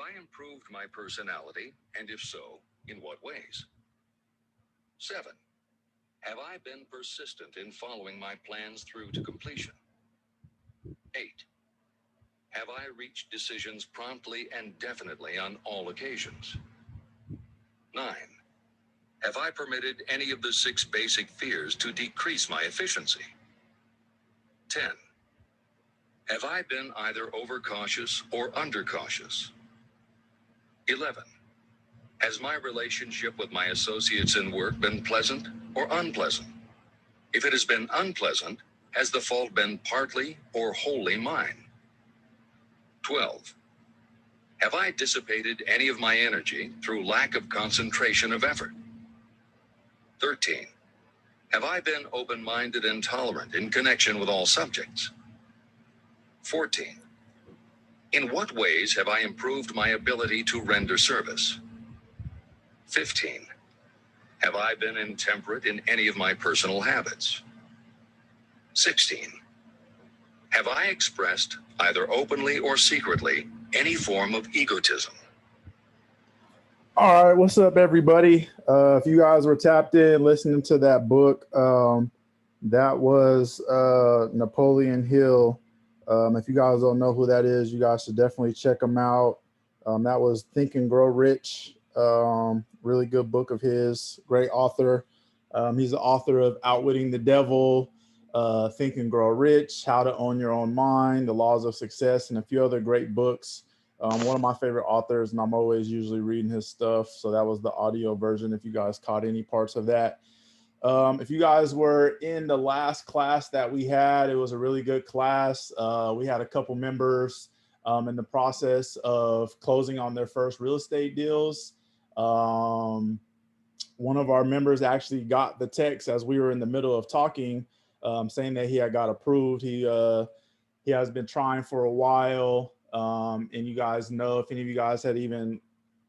I improved my personality, and if so, in what ways? 7. Have I been persistent in following my plans through to completion? 8. Have I reached decisions promptly and definitely on all occasions? 9. Have I permitted any of the 6 basic fears to decrease my efficiency? 10. Have I been either overcautious or undercautious? 11. Has my relationship with my associates in work been pleasant or unpleasant? If it has been unpleasant, has the fault been partly or wholly mine? 12. Have I dissipated any of my energy through lack of concentration of effort? 13. Have I been open-minded and tolerant in connection with all subjects? 14. In what ways have I improved my ability to render service? 15. Have I been intemperate in any of my personal habits? 16. Have I expressed, either openly or secretly, any form of egotism? All right, what's up, everybody? If you guys were tapped in listening to that book, that was Napoleon Hill. If you guys don't know who that is, you guys should definitely check him out. That was Think and Grow Rich. Really good book of his. Great author. He's the author of Outwitting the Devil, Think and Grow Rich, How to Own Your Own Mind, The Laws of Success, and a few other great books. One of my favorite authors, and I'm always usually reading his stuff. So that was the audio version if you guys caught any parts of that. If you guys were in the last class that we had, it was a really good class. We had a couple members in the process of closing on their first real estate deals. One of our members actually got the text as we were in the middle of talking, saying that he had got approved. He has been trying for a while. And you guys know, if any of you guys had even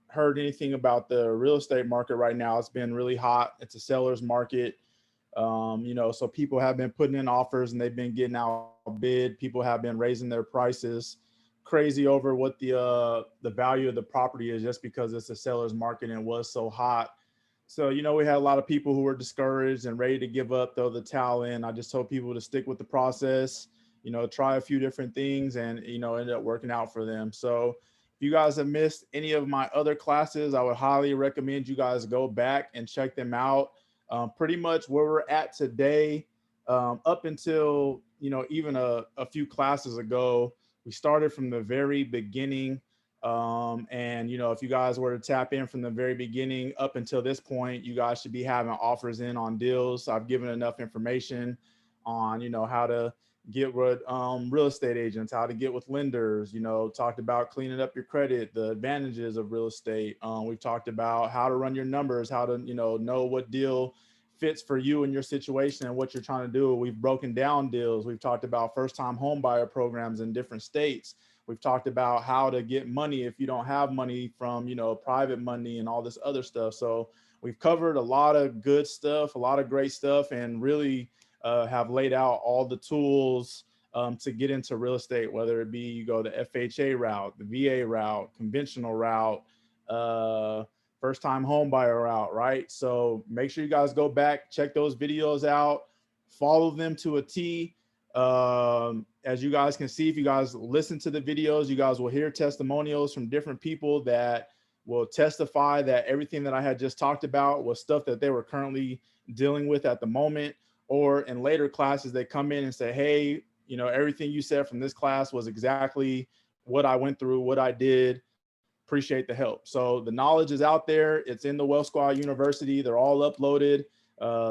heard anything about the real estate market right now, it's been really hot. It's a seller's market. So people have been putting in offers and they've been getting outbid. People have been raising their prices crazy over what the value of the property is, just because it's a seller's market and it was so hot. So, we had a lot of people who were discouraged and ready to give up, throw the towel in. I just told people to stick with the process, try a few different things, and, ended up working out for them. So if you guys have missed any of my other classes, I would highly recommend you guys go back and check them out. Pretty much where we're at today, up until, even a few classes ago, we started from the very beginning. And, if you guys were to tap in from the very beginning up until this point, you guys should be having offers in on deals. I've given enough information on, how to get with real estate agents, how to get with lenders, talked about cleaning up your credit, the advantages of real estate. We've talked about how to run your numbers, how to, know what deal fits for you and your situation and what you're trying to do. We've broken down deals. We've talked about first-time home buyer programs in different states. We've talked about how to get money if you don't have money from, private money and all this other stuff. So we've covered a lot of good stuff, a lot of great stuff, and really have laid out all the tools to get into real estate, whether it be you go the FHA route, the VA route, conventional route, first-time home buyer route, right? So make sure you guys go back, check those videos out, follow them to a T. As you guys can see, if you guys listen to the videos, you guys will hear testimonials from different people that will testify that everything that I had just talked about was stuff that they were currently dealing with at the moment. Or in later classes, they come in and say, hey, everything you said from this class was exactly what I went through, what I did. Appreciate the help. So the knowledge is out there. It's in the Wealth Squad University. They're all uploaded.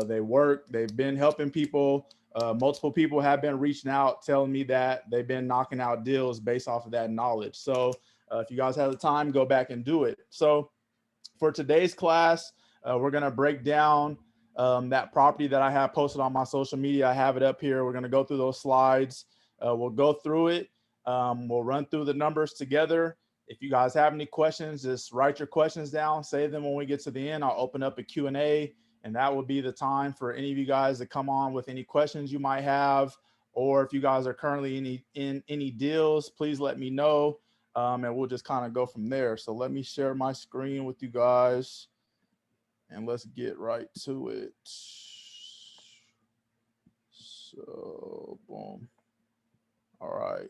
They work. They've been helping people. Multiple people have been reaching out, telling me that they've been knocking out deals based off of that knowledge. So if you guys have the time, go back and do it. So for today's class, we're going to break down that property that I have posted on my social media. I have it up here. We're going to go through those slides. We'll go through it. We'll run through the numbers together. If you guys have any questions, just write your questions down, save them when we get to the end. I'll open up a Q&A, and that will be the time for any of you guys to come on with any questions you might have. Or if you guys are currently in any deals, please let me know. and we'll just kind of go from there. So let me share my screen with you guys, and let's get right to it. So boom. All right.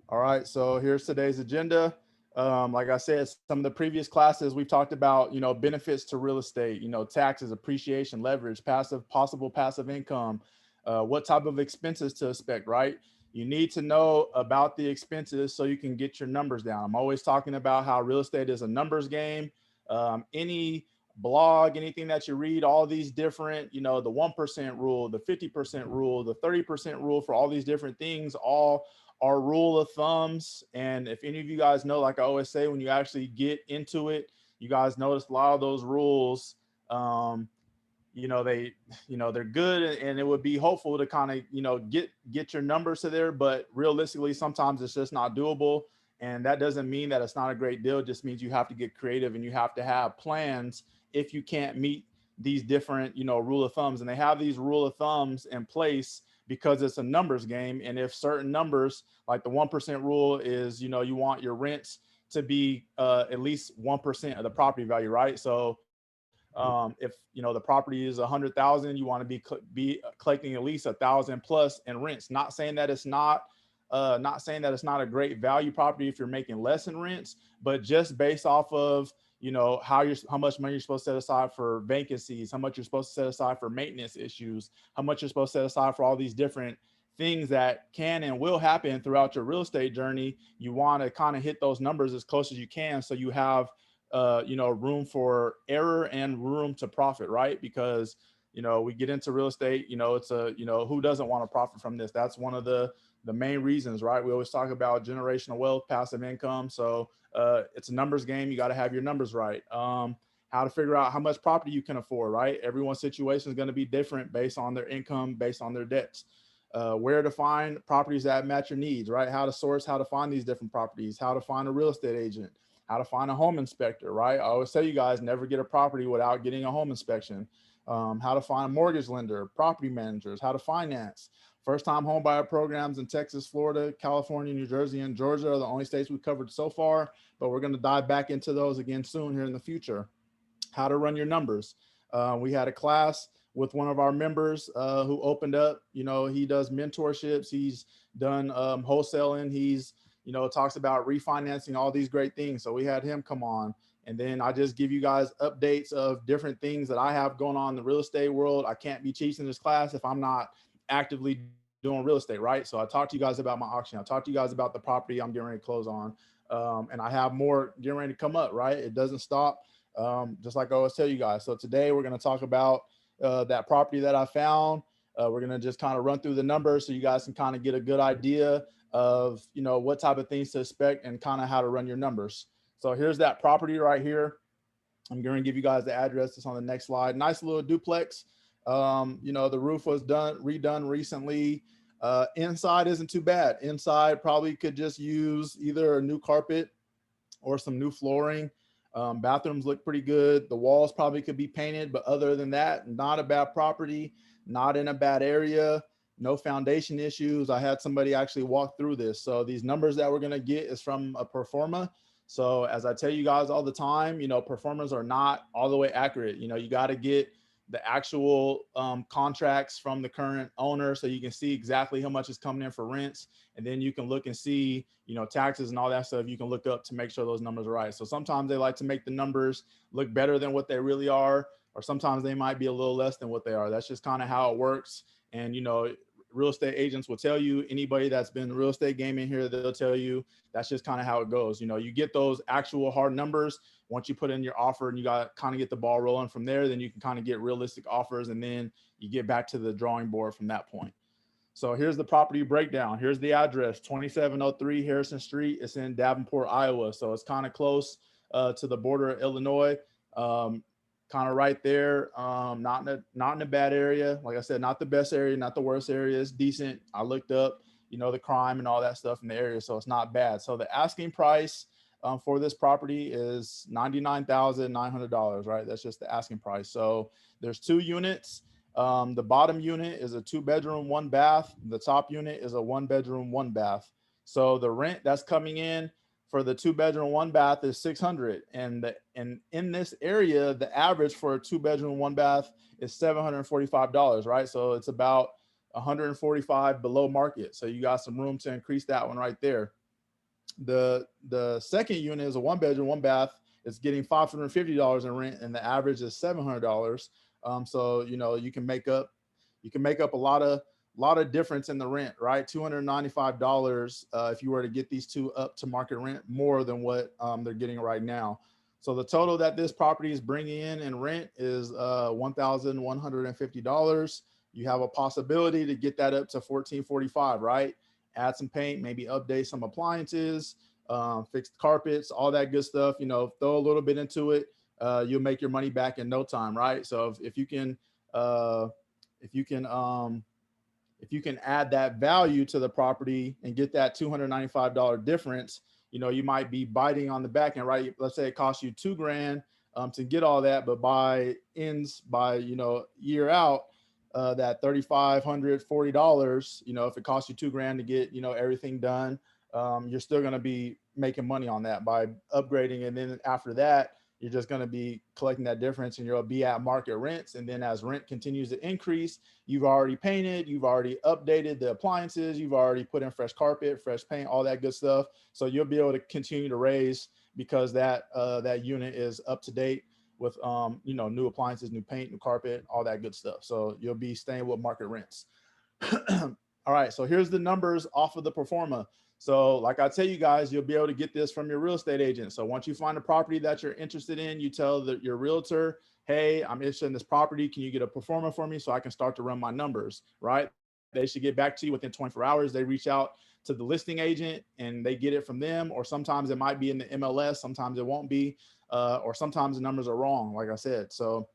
All right, so here's today's agenda. Like I said, some of the previous classes we've talked about, benefits to real estate, taxes, appreciation, leverage, passive, possible passive income, what type of expenses to expect, right? You need to know about the expenses so you can get your numbers down. I'm always talking about how real estate is a numbers game. Any blog, anything that you read, all these different, the 1% rule, the 50% rule, the 30% rule for all these different things, all our rule of thumbs. And if any of you guys know, like I always say, when you actually get into it, you guys notice a lot of those rules, um, they, they're good, and it would be hopeful to kind of, get your numbers to there, but realistically, sometimes it's just not doable. And that doesn't mean that it's not a great deal. It just means you have to get creative and you have to have plans if you can't meet these different, rule of thumbs. And they have these rule of thumbs in place because it's a numbers game. And if certain numbers, like the 1% rule is, you want your rents to be at least 1% of the property value, right? So if the property is 100,000, you want to be collecting at least 1,000 plus in rents. Not saying that it's not a great value property if you're making less in rents, but just based off of how much money you're supposed to set aside for vacancies, how much you're supposed to set aside for maintenance issues, how much you're supposed to set aside for all these different things that can and will happen throughout your real estate journey. You want to kind of hit those numbers as close as you can, so you have room for error and room to profit, right? Because we get into real estate, it's a, who doesn't want to profit from this? That's one of the main reasons, right? We always talk about generational wealth, passive income. So it's a numbers game. You got to have your numbers right. How to figure out how much property you can afford, right? Everyone's situation is going to be different based on their income, based on their debts. Where to find properties that match your needs, right? How to source, how to find these different properties, how to find a real estate agent, how to find a home inspector, right? I always tell you guys, never get a property without getting a home inspection. How to find a mortgage lender, property managers, how to finance. First time home buyer programs in Texas, Florida, California, New Jersey, and Georgia are the only states we've covered so far, but we're going to dive back into those again soon here in the future. How to run your numbers. We had a class with one of our members who opened up. He does mentorships. He's done wholesaling. He's, talks about refinancing, all these great things. So we had him come on. And then I just give you guys updates of different things that I have going on in the real estate world. I can't be teaching this class if I'm not actively doing real estate, right? So I talked to you guys about my auction. I talked to you guys about the property I'm getting ready to close on. And I have more getting ready to come up, right? It doesn't stop. Just like I always tell you guys. So today we're going to talk about that property that I found. We're going to just kind of run through the numbers so you guys can kind of get a good idea of, what type of things to expect and kind of how to run your numbers. So here's that property right here. I'm going to give you guys the address. It's on the next slide. Nice little duplex. The roof was redone recently. Inside isn't too bad. Inside probably could just use either a new carpet or some new flooring. Bathrooms look pretty good. The walls probably could be painted, but other than that, not a bad property, not in a bad area, no foundation issues. I had somebody actually walk through this. So these numbers that we're going to get is from a pro forma. So as I tell you guys all the time, pro formas are not all the way accurate. You got to get the actual contracts from the current owner so you can see exactly how much is coming in for rents. And then you can look and see, taxes and all that stuff you can look up to make sure those numbers are right. So sometimes they like to make the numbers look better than what they really are, or sometimes they might be a little less than what they are. That's just kind of how it works. And, real estate agents will tell you, anybody that's been real estate gaming here, they'll tell you that's just kind of how it goes. You get those actual hard numbers once you put in your offer and you got to kind of get the ball rolling from there. Then you can kind of get realistic offers, and then you get back to the drawing board from that point. So here's the property breakdown. Here's the address, 2703 Harrison Street. It's in Davenport, Iowa. So it's kind of close to the border of Illinois. Kind of right there. Not in a bad area. Like I said, not the best area, not the worst area. It's decent. I looked up, the crime and all that stuff in the area. So it's not bad. So the asking price for this property is $99,900, right? That's just the asking price. So there's 2 units. The bottom unit is a 2-bedroom, 1 bath. The top unit is a 1-bedroom, 1 bath. So the rent that's coming in for the 2 bedroom, 1 bath is 600. And in this area, the average for a 2 bedroom, 1 bath is $745, right? So it's about 145 below market. So you got some room to increase that one right there. The second unit is a 1 bedroom, 1 bath. It's getting $550 in rent, and the average is $700. So you can make up a lot of difference in the rent, right? $295 if you were to get these two up to market rent, more than what they're getting right now. So the total that this property is bringing in rent is $1,150. You have a possibility to get that up to 1445, right? Add some paint, maybe update some appliances, fix the carpets, all that good stuff. Throw a little bit into it. You'll make your money back in no time, right? So if you can, uh, if you can, if you can add that value to the property and get that $295 difference, you might be biting on the back end, right? Let's say it costs you 2 grand to get all that, but by year out, that $3,540, if it costs you 2 grand to get, everything done, you're still going to be making money on that by upgrading. And then after that, you're just going to be collecting that difference, and you'll be at market rents. And then as rent continues to increase, you've already painted, you've already updated the appliances, you've already put in fresh carpet, fresh paint, all that good stuff. So you'll be able to continue to raise because that unit is up to date with new appliances, new paint, new carpet, all that good stuff. So you'll be staying with market rents. All right, so here's the numbers off of the pro forma. So like I tell you guys, you'll be able to get this from your real estate agent. So once you find a property that you're interested in, you tell your realtor, hey, I'm interested in this property. Can you get a pro forma for me so I can start to run my numbers, right? They should get back to you within 24 hours. They reach out to the listing agent and they get it from them, or sometimes it might be in the MLS, sometimes it won't be, or sometimes the numbers are wrong, like I said. So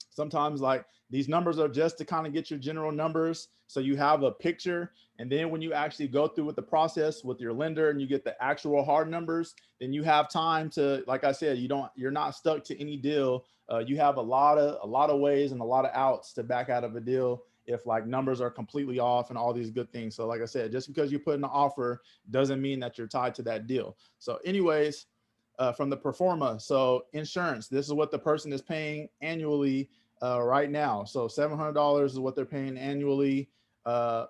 sometimes like these numbers are just to kind of get your general numbers so you have a picture. And then when you actually go through with the process with your lender and you get the actual hard numbers, then you have time to, like I said, you're not stuck to any deal. You have a lot of ways and a lot of outs to back out of a deal if like numbers are completely off and all these good things. So like I said, just because you put in an offer doesn't mean that you're tied to that deal. So anyways, from the pro forma, so insurance, this is what the person is paying annually right now. So $700 is what they're paying annually.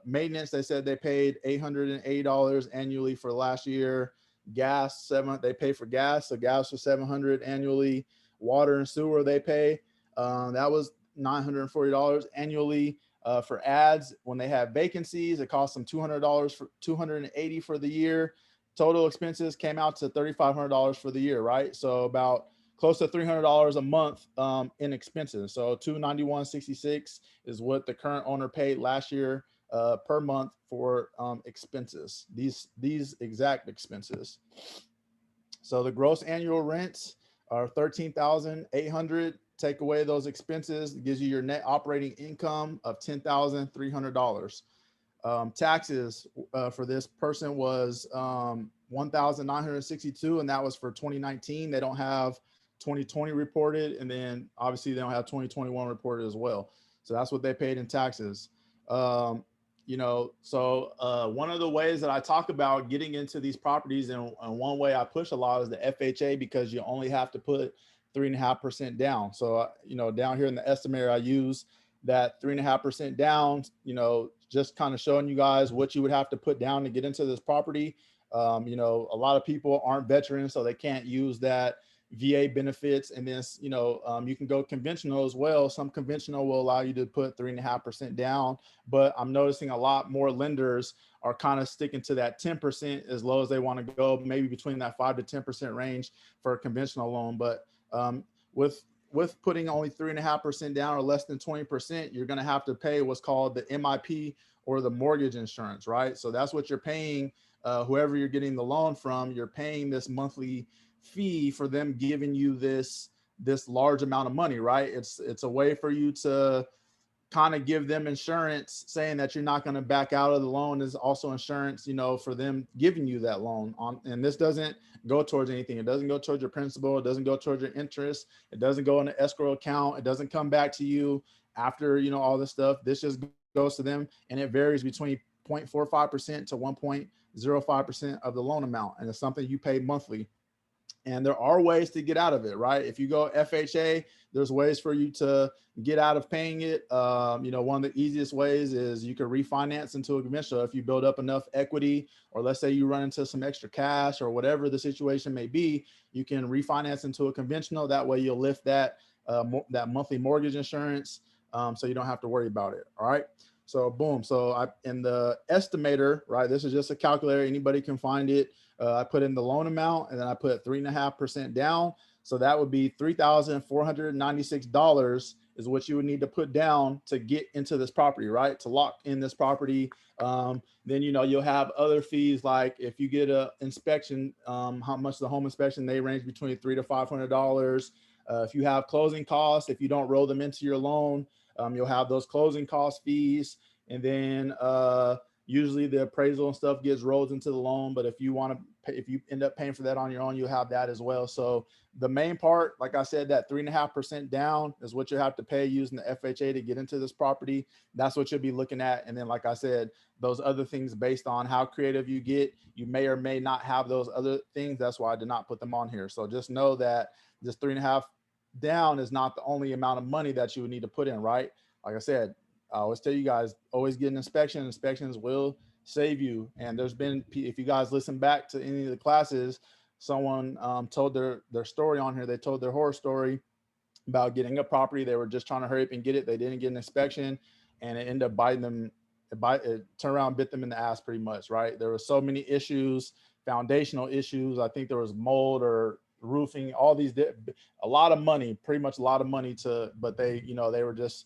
Maintenance, they said they paid $880 annually for last year. Gas, they pay for gas. So gas was $700 annually. Water and sewer, they pay. That was $940 annually. For ads, when they have vacancies, it costs them $200 for $280 for the year. Total expenses came out to $3,500 for the year, right? So about close to $300 a month in expenses. So $291.66 is what the current owner paid last year per month for expenses. These exact expenses. So the gross annual rents are $13,800. Take away those expenses, it gives you your net operating income of $10,300. Taxes for this person was 1,962, and that was for 2019. They don't have 2020 reported, and then obviously they don't have 2021 reported as well. So that's what they paid in taxes. One of the ways that I talk about getting into these properties, and one way I push a lot is the FHA, because you only have to put 3.5% down. So down here in the estimator, I use that 3.5% down, just kind of showing you guys what you would have to put down to get into this property. A lot of people aren't veterans, so they can't use that VA benefits. And then, you can go conventional as well. Some conventional will allow you to put 3.5% down, but I'm noticing a lot more lenders are kind of sticking to that 10% as low as they want to go, maybe between that 5 to 10% range for a conventional loan. But with putting only 3.5% down or less than 20%, you're going to have to pay what's called the MIP, or the mortgage insurance, right? So that's what you're paying. Whoever you're getting the loan from, you're paying this monthly fee for them giving you this large amount of money, right? It's a way for you to kind of give them insurance, saying that you're not going to back out of the loan is also insurance, for them giving you that loan on. And this doesn't go towards anything. It doesn't go towards your principal. It doesn't go towards your interest. It doesn't go in an escrow account. It doesn't come back to you after, all this stuff. This just goes to them, and it varies between 0.45% to 0.05% of the loan amount, and it's something you pay monthly. And there are ways to get out of it, right? If you go FHA, there's ways for you to get out of paying it. One of the easiest ways is you can refinance into a conventional if you build up enough equity, or let's say you run into some extra cash or whatever the situation may be, you can refinance into a conventional. That way you'll lift that that monthly mortgage insurance, so you don't have to worry about it. All right. So boom. So in the estimator, right? This is just a calculator. Anybody can find it. I put in the loan amount, and then I put 3.5% down. So that would be $3,496 is what you would need to put down to get into this property, right? To lock in this property. Then, you'll have other fees, like if you get a inspection, how much the home inspection, they range between $300 to $500. If you have closing costs, if you don't roll them into your loan, you'll have those closing cost fees. And then usually the appraisal and stuff gets rolled into the loan, but if you want to pay, if you end up paying for that on your own, you'll have that as well. So the main part, like I said, that 3.5% down is what you have to pay using the FHA to get into this property. That's what you'll be looking at. And then, like I said, those other things based on how creative you get, you may or may not have those other things. That's why I did not put them on here. So just know that this 3.5 down is not the only amount of money that you would need to put in, right? Like I said, I always tell you guys, always get an inspection. Inspections will save you. And there's been, if you guys listen back to any of the classes, someone told their story on here. They told their horror story about getting a property. They were just trying to hurry up and get it. They didn't get an inspection, and it ended up biting them. It turned around, bit them in the ass pretty much, right? There were so many issues, foundational issues. I think there was mold or roofing, all these, a lot of money, pretty much a lot of money but they, they were just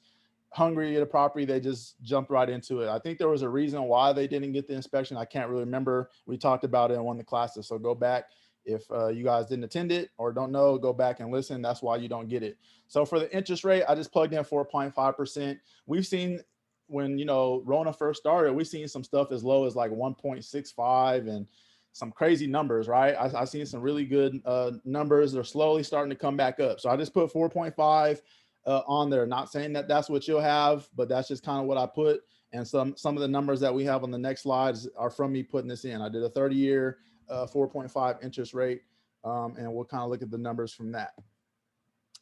hungry at a property. They just jumped right into it. I think there was a reason why they didn't get the inspection. I can't really remember. We talked about it in one of the classes. So go back. If you guys didn't attend it or don't know, go back and listen. That's why you don't get it. So for the interest rate, I just plugged in 4.5%. We've seen when, Rona first started, we've seen some stuff as low as like 1.65 and some crazy numbers, right? I've seen some really good numbers. They're slowly starting to come back up. So I just put 4.5 on there. Not saying that that's what you'll have, but that's just kind of what I put. And some of the numbers that we have on the next slides are from me putting this in. I did a 30-year 4.5 interest rate, and we'll kind of look at the numbers from that.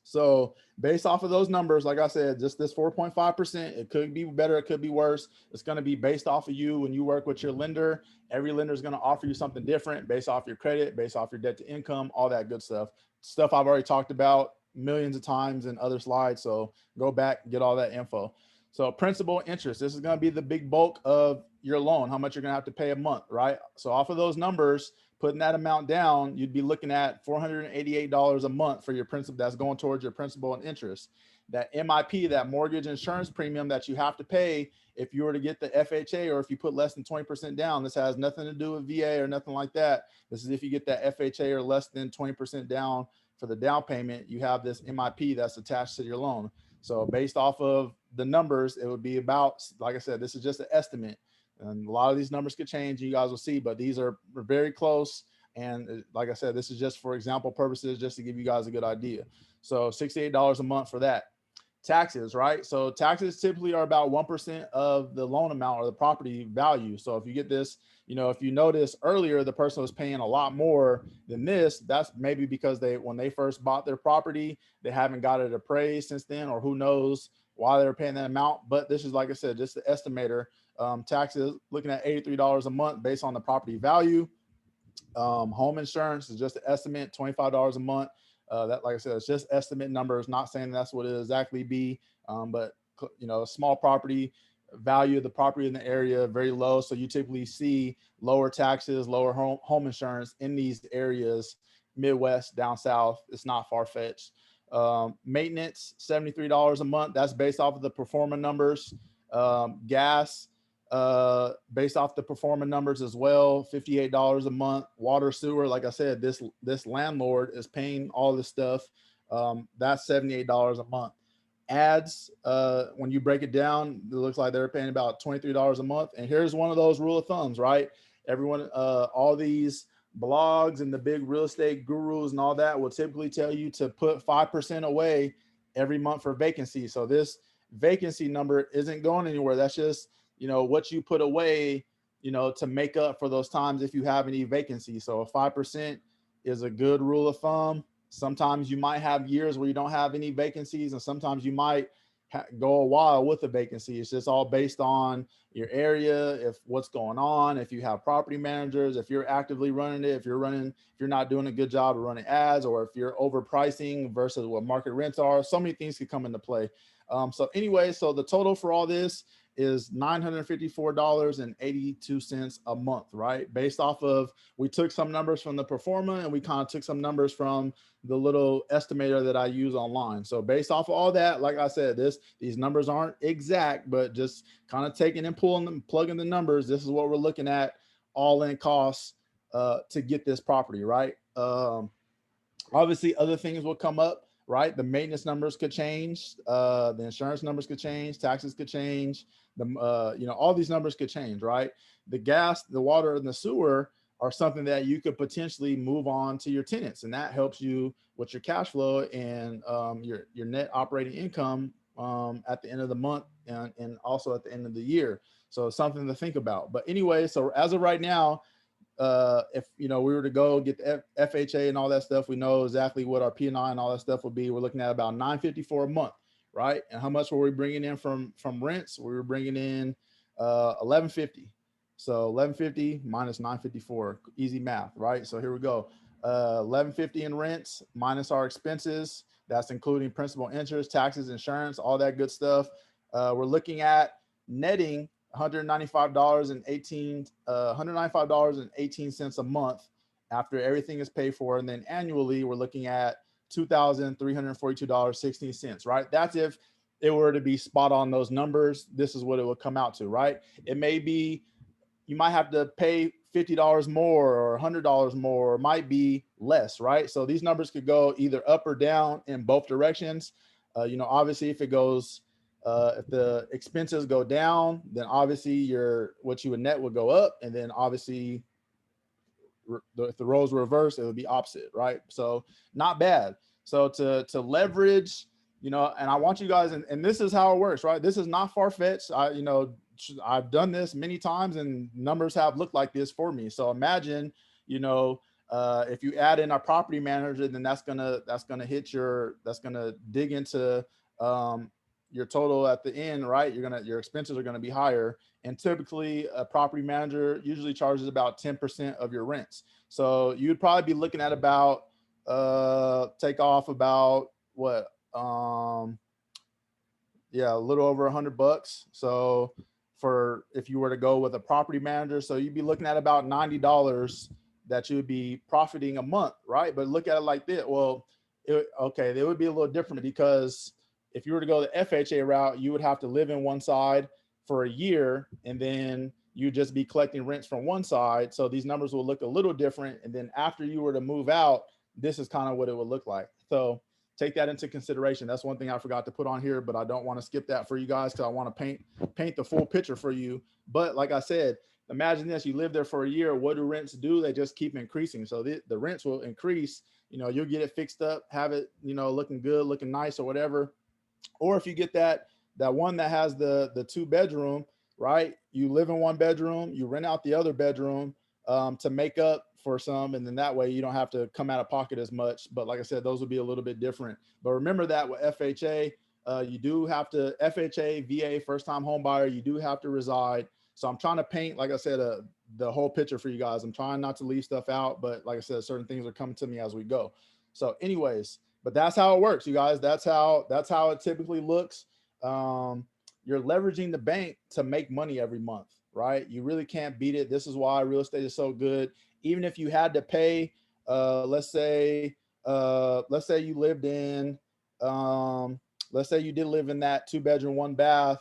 So based off of those numbers, like I said, just this 4.5%, it could be better, it could be worse. It's going to be based off of you when you work with your lender. Every lender is going to offer you something different based off your credit, based off your debt to income, all that good stuff. Stuff I've already talked about millions of times in other slides. So go back, get all that info. So principal interest, this is going to be the big bulk of your loan, how much you're going to have to pay a month, right? So off of those numbers, putting that amount down, you'd be looking at $488 a month for your principal. That's going towards your principal and interest. That MIP, that mortgage insurance premium that you have to pay if you were to get the FHA, or if you put less than 20% down. This has nothing to do with VA or nothing like that. This is if you get that FHA or less than 20% down for the down payment, you have this MIP that's attached to your loan. So based off of the numbers, it would be about, like I said, this is just an estimate. And a lot of these numbers could change, you guys will see, but these are very close. And like I said, this is just for example purposes, just to give you guys a good idea. So $68 a month for that. Taxes, right? So taxes typically are about 1% of the loan amount or the property value. So if you get this, if you notice earlier, the person was paying a lot more than this, that's maybe because when they first bought their property, they haven't got it appraised since then, or who knows why they're paying that amount. But this is, like I said, just the estimator. Taxes looking at $83 a month based on the property value. Home insurance is just an estimate, $25 a month. That, like I said, it's just estimate numbers, not saying that's what it exactly be, but small property value of the property in the area, very low. So you typically see lower taxes, lower home insurance in these areas, Midwest, down South. It's not far-fetched. Maintenance, $73 a month. That's based off of the pro forma numbers. Gas, based off the pro forma numbers as well, $58 a month. Water, sewer, like I said, this landlord is paying all this stuff. That's $78 a month. Ads, when you break it down, it looks like they're paying about $23 a month. And here's one of those rule of thumbs, right? Everyone, all these blogs and the big real estate gurus and all that will typically tell you to put 5% away every month for vacancy. So this vacancy number isn't going anywhere. That's just, what you put away to make up for those times if you have any vacancies. So a 5% is a good rule of thumb. Sometimes you might have years where you don't have any vacancies, and sometimes you might go a while with a vacancy. It's just all based on your area, if what's going on, if you have property managers, if you're actively running it, if you're not doing a good job of running ads, or if you're overpricing versus what market rents are. So many things could come into play. So anyway, so the total for all this is $954.82 a month, right? Based off of, we took some numbers from the Performa and we kind of took some numbers from the little estimator that I use online. So based off of all that, like I said, these numbers aren't exact, but just kind of taking and pulling them, plugging the numbers. This is what we're looking at, all in costs to get this property, right? Obviously, other things will come up, right? The maintenance numbers could change, the insurance numbers could change, taxes could change, all these numbers could change, right? The gas, the water, and the sewer are something that you could potentially move on to your tenants, and that helps you with your cash flow and your net operating income at the end of the month and also at the end of the year. So it's something to think about. But anyway, so as of right now, if we were to go get the FHA and all that stuff, we know exactly what our P&I and all that stuff will be. We're looking at about $954 a month, right? And how much were we bringing in from rents? We were bringing in $1150. So $1150 minus $954, easy math, right? So here we go. $1150 in rents minus our expenses. That's including principal, interest, taxes, insurance, all that good stuff. We're looking at netting $195.18 a month after everything is paid for, and then annually we're looking at $2,342.16, right? That's if it were to be spot on those numbers. This is what it would come out to, right? It may be, you might have to pay $50 more or $100 more, or might be less, right? So these numbers could go either up or down in both directions. Obviously if it goes, if the expenses go down, then obviously what you would net would go up, and then obviously if the roles were reversed, it would be opposite, right? So not bad. So to leverage, and I want you guys, and this is how it works, right? This is not far-fetched. I've done this many times and numbers have looked like this for me. So imagine, if you add in a property manager, then that's gonna dig into your total at the end, right? Your expenses are gonna be higher, and typically a property manager usually charges about 10% of your rents. So you'd probably be looking at about take off about what a little over $100. So for if you were to go with a property manager, so you'd be looking at about $90 that you would be profiting a month, right? But look at it like this. Well, it would be a little different, because if you were to go the FHA route, you would have to live in one side for a year, and then you'd just be collecting rents from one side. So these numbers will look a little different. And then after you were to move out, this is kind of what it would look like. So take that into consideration. That's one thing I forgot to put on here, but I don't want to skip that for you guys, because I want to paint the full picture for you. But like I said, imagine this, you live there for a year. What do rents do? They just keep increasing. So the rents will increase. You'll get it fixed up, have it, looking good, looking nice or whatever. Or if you get that one that has the 2-bedroom, right? You live in one bedroom, you rent out the other bedroom to make up for some, and then that way you don't have to come out of pocket as much. But like I said, those would be a little bit different. But remember that with FHA, you do have to, FHA, VA, first time home buyer, you do have to reside. So I'm trying to paint, like I said, the whole picture for you guys. I'm trying not to leave stuff out, but like I said, certain things are coming to me as we go. So anyways, but that's how it works, you guys. That's how it typically looks. You're leveraging the bank to make money every month, right? You really can't beat it. This is why real estate is so good. Even if you had to pay, let's say you lived in, let's say you did live in that 2-bedroom, 1-bath,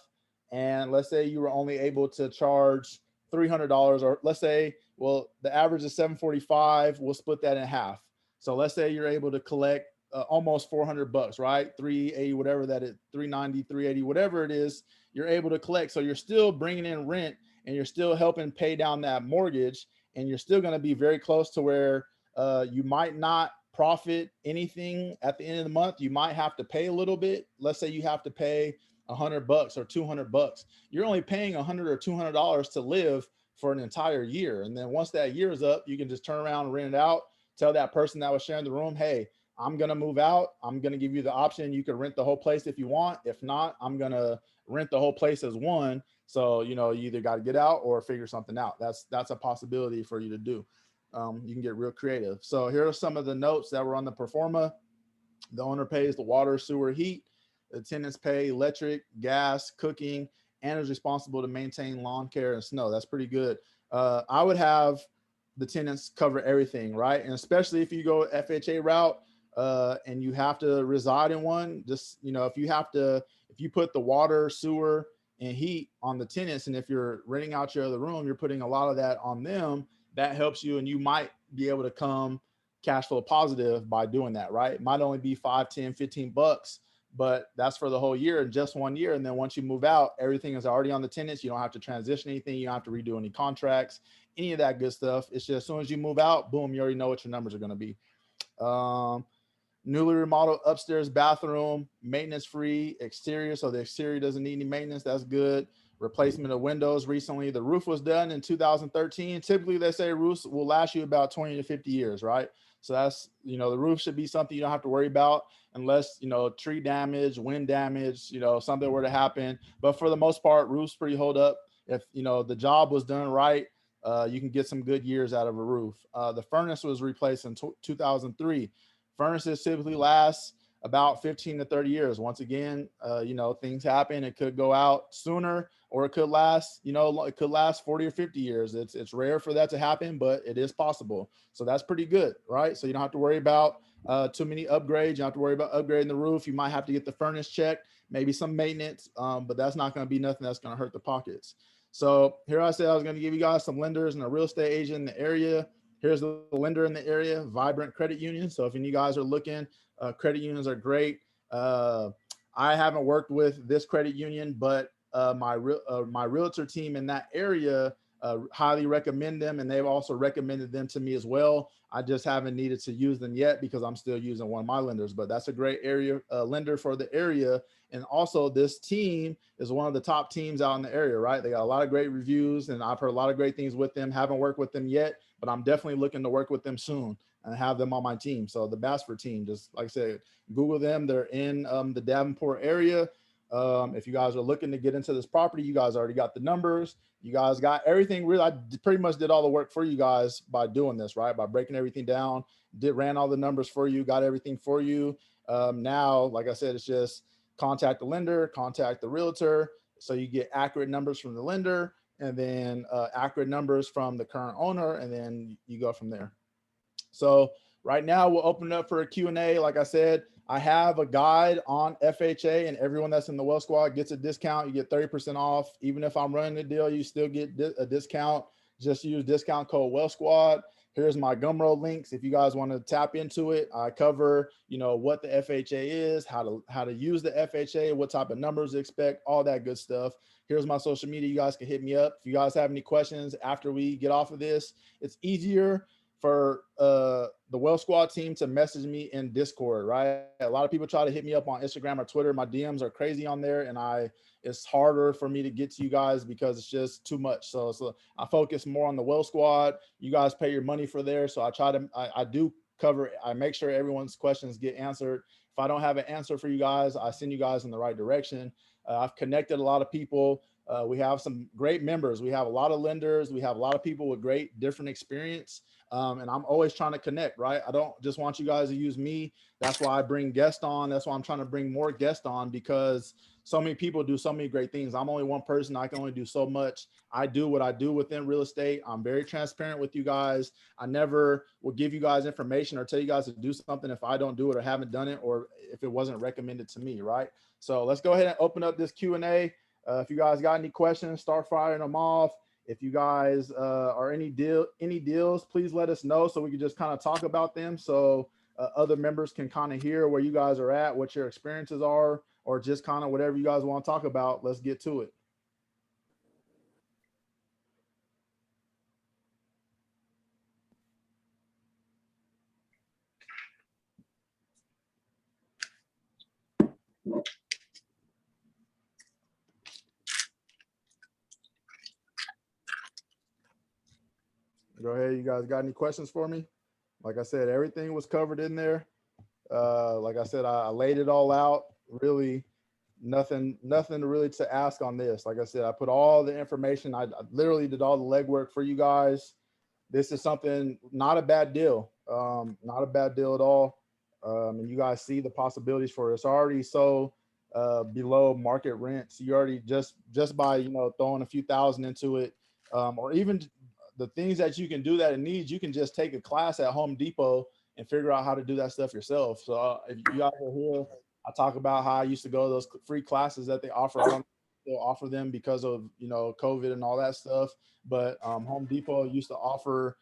and let's say you were only able to charge $300, or let's say, well, the average is $745. We'll split that in half. So let's say you're able to collect almost $400, right? 380, whatever that is, 390, 380, whatever it is, you're able to collect. So you're still bringing in rent, and you're still helping pay down that mortgage, and you're still going to be very close to where you might not profit anything at the end of the month. You might have to pay a little bit. Let's say you have to pay $100 or $200. You're only paying $100 or $200 to live, for an entire year. And then once that year is up, you can just turn around and rent it out. Tell that person that was sharing the room, hey, I'm going to move out. I'm going to give you the option. You can rent the whole place if you want. If not, I'm going to rent the whole place as one. So, you know, you either got to get out or figure something out. That's a possibility for you to do. You can get real creative. So here are some of the notes that were on the performa. The owner pays the water, sewer, heat. The tenants pay electric, gas, cooking, and is responsible to maintain lawn care and snow. That's pretty good. I would have the tenants cover everything, right? And especially if you go FHA route and you have to reside in one, just, you know, if you put the water, sewer, and heat on the tenants, and if you're renting out your other room, you're putting a lot of that on them. That helps you, and you might be able to come cash flow positive by doing that, right? It might only be 5, 10, 15 bucks, but that's for the whole year and just 1 year. And then once you move out, everything is already on the tenants. You don't have to transition anything. You don't have to redo any contracts, any of that good stuff. It's just as soon as you move out, boom, you already know what your numbers are going to be. Newly remodeled upstairs bathroom, maintenance free exterior. So the exterior doesn't need any maintenance. That's good. Replacement of windows recently. The roof was done in 2013. Typically they say roofs will last you about 20 to 50 years, right? So that's, you know, the roof should be something you don't have to worry about unless, you know, tree damage, wind damage, you know, something were to happen. But for the most part, roofs pretty hold up. If, you know, the job was done right, you can get some good years out of a roof. The furnace was replaced in 2003. Furnaces typically last about 15 to 30 years. Once again, you know, things happen. It could go out sooner or it could last, you know, it could last 40 or 50 years. It's rare for that to happen, but it is possible. So that's pretty good, right? So you don't have to worry about too many upgrades. You don't have to worry about upgrading the roof. You might have to get the furnace checked, maybe some maintenance, but that's not going to be nothing that's going to hurt the pockets. So here I said I was going to give you guys some lenders and a real estate agent in the area. Here's the lender in the area, Vibrant Credit Union. So if any of you guys are looking, credit unions are great. I haven't worked with this credit union, but my realtor team in that area highly recommend them, and they've also recommended them to me as well. I just haven't needed to use them yet because I'm still using one of my lenders, but that's a great area lender for the area. And also this team is one of the top teams out in the area, right? They got a lot of great reviews and I've heard a lot of great things with them. Haven't worked with them yet, but I'm definitely looking to work with them soon and have them on my team. So the Bassford team, just like I said, Google them. They're in the Davenport area. If you guys are looking to get into this property, you guys already got the numbers. You guys got everything. Really, I pretty much did all the work for you guys by doing this, right? By breaking everything down, ran all the numbers for you, got everything for you. Now, like I said, it's just contact the lender, contact the realtor, so you get accurate numbers from the lender, and then accurate numbers from the current owner, and then you go from there. So right now we'll open it up for a Q&A. Like I said, I have a guide on FHA, and everyone that's in the Wealth Squad gets a discount. You get 30% off. Even if I'm running the deal, you still get a discount. Just use discount code Wealth Squad. Here's my Gumroad links. If you guys want to tap into it, I cover, you know, what the FHA is, how to use the FHA, what type of numbers to expect, all that good stuff. Here's my social media. You guys can hit me up. If you guys have any questions after we get off of this, it's easier for the Wealth Squad team to message me in Discord, right? A lot of people try to hit me up on Instagram or Twitter. My DMs are crazy on there, and it's harder for me to get to you guys because it's just too much. So I focus more on the Wealth Squad. You guys pay your money for there, so I do cover. I make sure everyone's questions get answered. If I don't have an answer for you guys, I send you guys in the right direction. I've connected a lot of people. We have some great members. We have a lot of lenders. We have a lot of people with great different experience. And I'm always trying to connect, right? I don't just want you guys to use me. That's why I bring guests on. That's why I'm trying to bring more guests on, because so many people do so many great things. I'm only one person. I can only do so much. I do what I do within real estate. I'm very transparent with you guys. I never will give you guys information or tell you guys to do something if I don't do it or haven't done it, or if it wasn't recommended to me, right? So let's go ahead and open up this Q&A. If you guys got any questions, start firing them off. If you guys are any deals, please let us know so we can just kind of talk about them, so other members can kind of hear where you guys are at, what your experiences are, or just kind of whatever you guys want to talk about. Let's get to it. Okay, you guys got any questions for me? Like I said, everything was covered in there. Like I said, I laid it all out. Really, nothing really to ask on this. Like I said, I put all the information. I literally did all the legwork for you guys. This is something, not a bad deal. Not a bad deal at all. And you guys see the possibilities for it. It's already so below market rents. You already just by, you know, throwing a few thousand into it, or even the things that you can do that it needs, you can just take a class at Home Depot and figure out how to do that stuff yourself. So if you guys are here, I talk about how I used to go to those free classes that they offer. I don't still offer them because of, you know, COVID and all that stuff. But Home Depot used to offer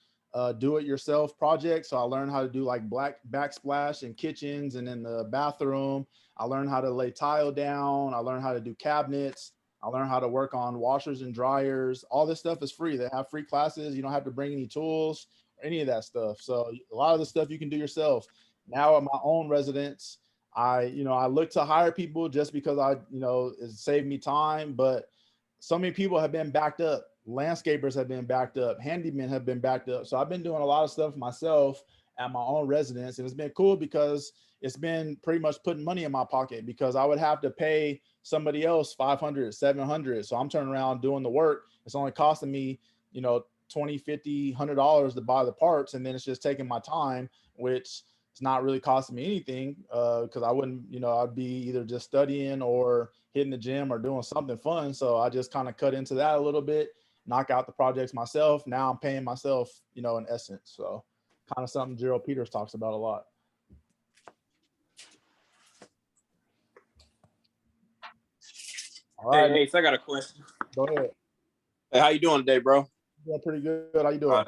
do-it-yourself projects. So I learned how to do like black backsplash in kitchens and in the bathroom. I learned how to lay tile down. I learned how to do cabinets. I learned how to work on washers and dryers. All this stuff is free. They have free classes. You don't have to bring any tools or any of that stuff. So a lot of the stuff you can do yourself. Now at my own residence, I look to hire people just because it saved me time. But so many people have been backed up. Landscapers have been backed up. Handymen have been backed up. So I've been doing a lot of stuff myself at my own residence. And it's been cool because it's been pretty much putting money in my pocket, because I would have to pay somebody else 500, 700. So I'm turning around doing the work. It's only costing me, you know, 20, 50, $100 to buy the parts. And then it's just taking my time, which it's not really costing me anything, because I wouldn't, I'd be either just studying or hitting the gym or doing something fun. So I just kind of cut into that a little bit, knock out the projects myself. Now I'm paying myself, in essence. So kind of something Gerald Peters talks about a lot. All right. Hey, Ace, I got a question. Go ahead. Hey, how you doing today, bro? Doing pretty good. How you doing?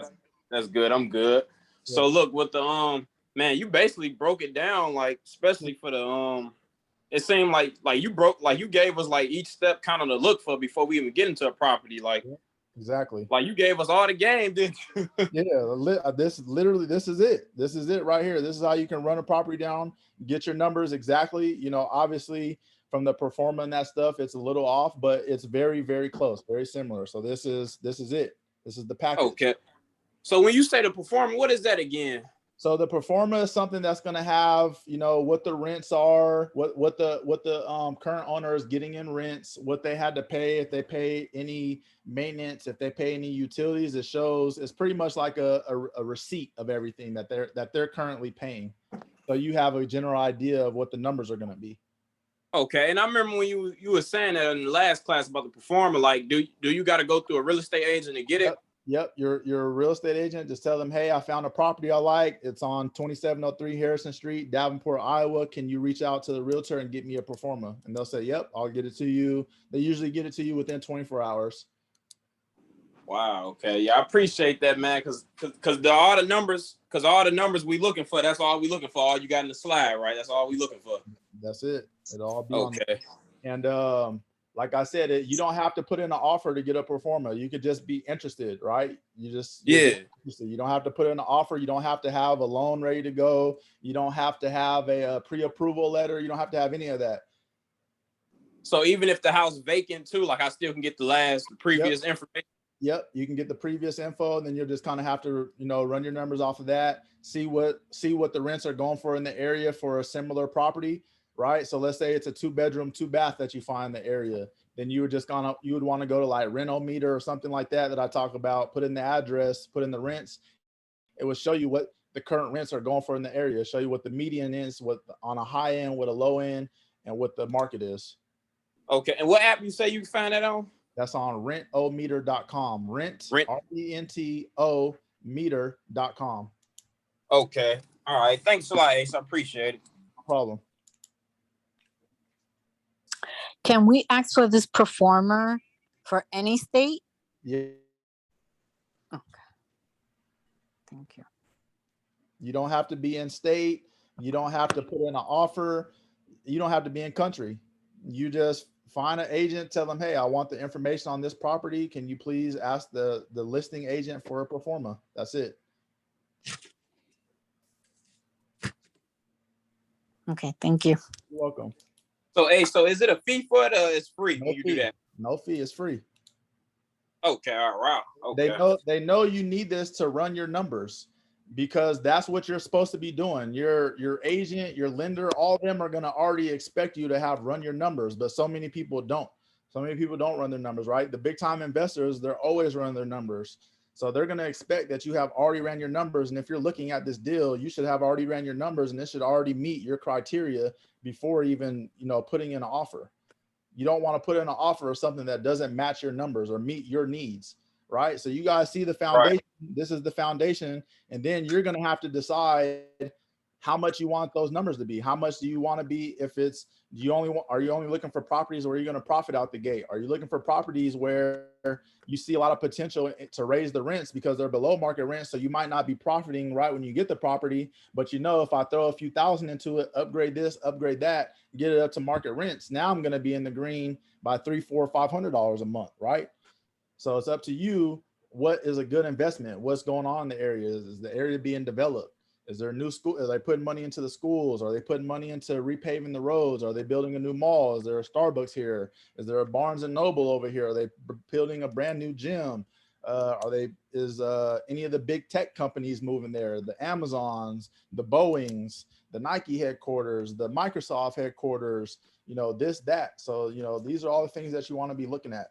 That's good. I'm good. Yeah. So look, with the man, you basically broke it down, like especially for the it seemed like you gave us like each step kind of to look for before we even get into a property. Like exactly. Like you gave us all the game, didn't you? Yeah, this is it. This is it right here. This is how you can run a property down, get your numbers exactly. Obviously from the pro forma and that stuff, it's a little off, but it's very, very close, very similar. So this is it. This is the package. Okay. So when you say the pro forma, what is that again? So the pro forma is something that's going to have, what the rents are, what the current owner is getting in rents, what they had to pay, if they pay any maintenance, if they pay any utilities. It shows, it's pretty much like a receipt of everything that they're currently paying. So you have a general idea of what the numbers are going to be. Okay, and I remember when you were saying that in the last class about the pro forma, like do you got to go through a real estate agent to get it? Yep. You're a real estate agent. Just tell them, hey, I found a property I like. It's on 2703 Harrison Street, Davenport, Iowa. Can you reach out to the realtor and get me a pro forma? And they'll say, yep, I'll get it to you. They usually get it to you within 24 hours. Wow. Okay. Yeah, I appreciate that, man. Because all the numbers we looking for, that's all we looking for. All you got in the slide, right? That's all we looking for. That's it. It'll all be okay. On and like I said, you don't have to put in an offer to get a pro forma. You could just be interested, right? You don't have to put in an offer. You don't have to have a loan ready to go. You don't have to have a pre-approval letter. You don't have to have any of that. So even if the house vacant too, like I still can get the previous information. Yep, you can get the previous info, and then you'll just kind of have to, run your numbers off of that. See what the rents are going for in the area for a similar property. Right. So let's say it's a 2-bedroom, 2-bath that you find in the area. Then you would want to go to like Rent-O-Meter or something like that I talk about, put in the address, put in the rents. It will show you what the current rents are going for in the area, show you what the median is, what on a high end, what a low end, and what the market is. Okay. And what app you say you can find that on? That's on rentometer.com. RENTO meter.com. Okay. All right. Thanks a lot, Ace. I appreciate it. No problem. Can we ask for this pro forma for any state? Yeah. Okay. Thank you. You don't have to be in state. You don't have to put in an offer. You don't have to be in country. You just find an agent, tell them, hey, I want the information on this property. Can you please ask the listing agent for a pro forma? That's it. Okay. Thank you. You're welcome. So, Ace, so is it a fee for it or it's free No when you fee. do that? No fee. It's free. Okay, all right. Okay. They know you need this to run your numbers because that's what you're supposed to be doing. Your agent, your lender, all of them are going to already expect you to have run your numbers, but so many people don't. So many people don't run their numbers, right? The big time investors, they're always running their numbers. So they're going to expect that you have already ran your numbers. And if you're looking at this deal, you should have already ran your numbers and it should already meet your criteria before even, putting in an offer. You don't want to put in an offer of something that doesn't match your numbers or meet your needs, right? So you guys see the Right. foundation. This is the foundation, and then you're going to have to decide how much you want those numbers to be. How much do you want to be? If it's are you only looking for properties where you're going to profit out the gate? Are you looking for properties where you see a lot of potential to raise the rents because they're below market rent, so you might not be profiting right when you get the property, but if I throw a few thousand into it, upgrade this, upgrade that, get it up to market rents, now I'm going to be in the green by $300, $400, $500 a month, right? So it's up to you. What is a good investment? What's going on in the area? Is the area being developed? Is there a new school? Are they putting money into the schools? Are they putting money into repaving the roads? Are they building a new mall? Is there a Starbucks here? Is there a Barnes and Noble over here? Are they building a brand new gym? Is any of the big tech companies moving there? The Amazons, the Boeings, the Nike headquarters, the Microsoft headquarters, this, that. So, these are all the things that you want to be looking at.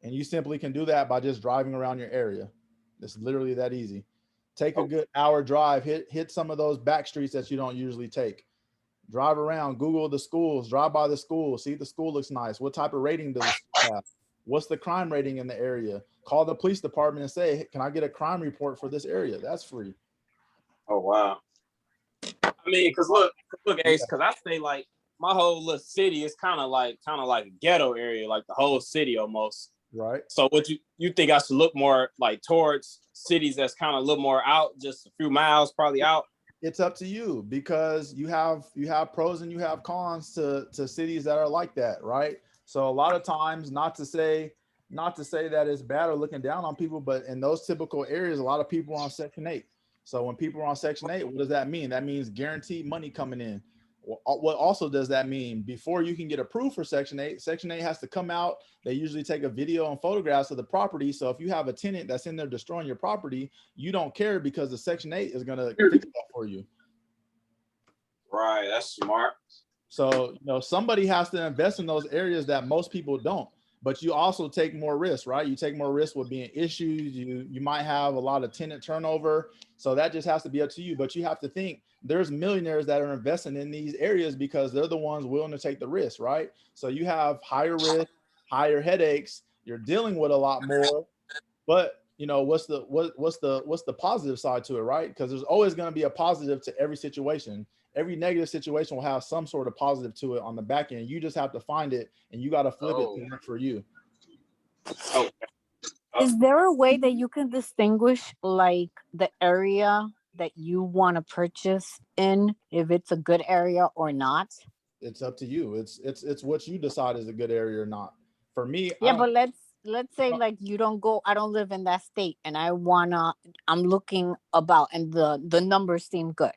And you simply can do that by just driving around your area. It's literally that easy. Take a good hour drive, hit some of those back streets that you don't usually take. Drive around, Google the schools, drive by the school, see if the school looks nice. What type of rating does the school have? What's the crime rating in the area? Call the police department and say, hey, can I get a crime report for this area? That's free. Oh, wow. I mean, because look, Ace, because I say like my whole little city is kind of like a ghetto area, like the whole city almost. Right. So what you think I should look more like towards cities that's kind of a little more out, just a few miles probably out? It's up to you because you have pros and you have cons to cities that are like that, right? So a lot of times, not to say that it's bad or looking down on people, but in those typical areas, a lot of people are on Section 8. So when people are on Section 8, what does that mean? That means guaranteed money coming in. What also does that mean? Before you can get approved for Section 8, Section 8 has to come out. They usually take a video and photographs of the property. So if you have a tenant that's in there destroying your property, you don't care because the Section 8 is going to fix that for you. Right, that's smart. So, somebody has to invest in those areas that most people don't. But you also take more risks, right? You take more risks with being issues. You might have a lot of tenant turnover. So that just has to be up to you. But you have to think there's millionaires that are investing in these areas because they're the ones willing to take the risk, right? So you have higher risk, higher headaches. You're dealing with a lot more. But what's the positive side to it, right? Because there's always going to be a positive to every situation. Every negative situation will have some sort of positive to it on the back end. You just have to find it and you got to flip it to work for you. Okay. Is there a way that you can distinguish like the area that you want to purchase in, if it's a good area or not? It's up to you. It's what you decide is a good area or not. For me, Yeah, but let's say like I don't live in that state and I'm looking about and the numbers seem good.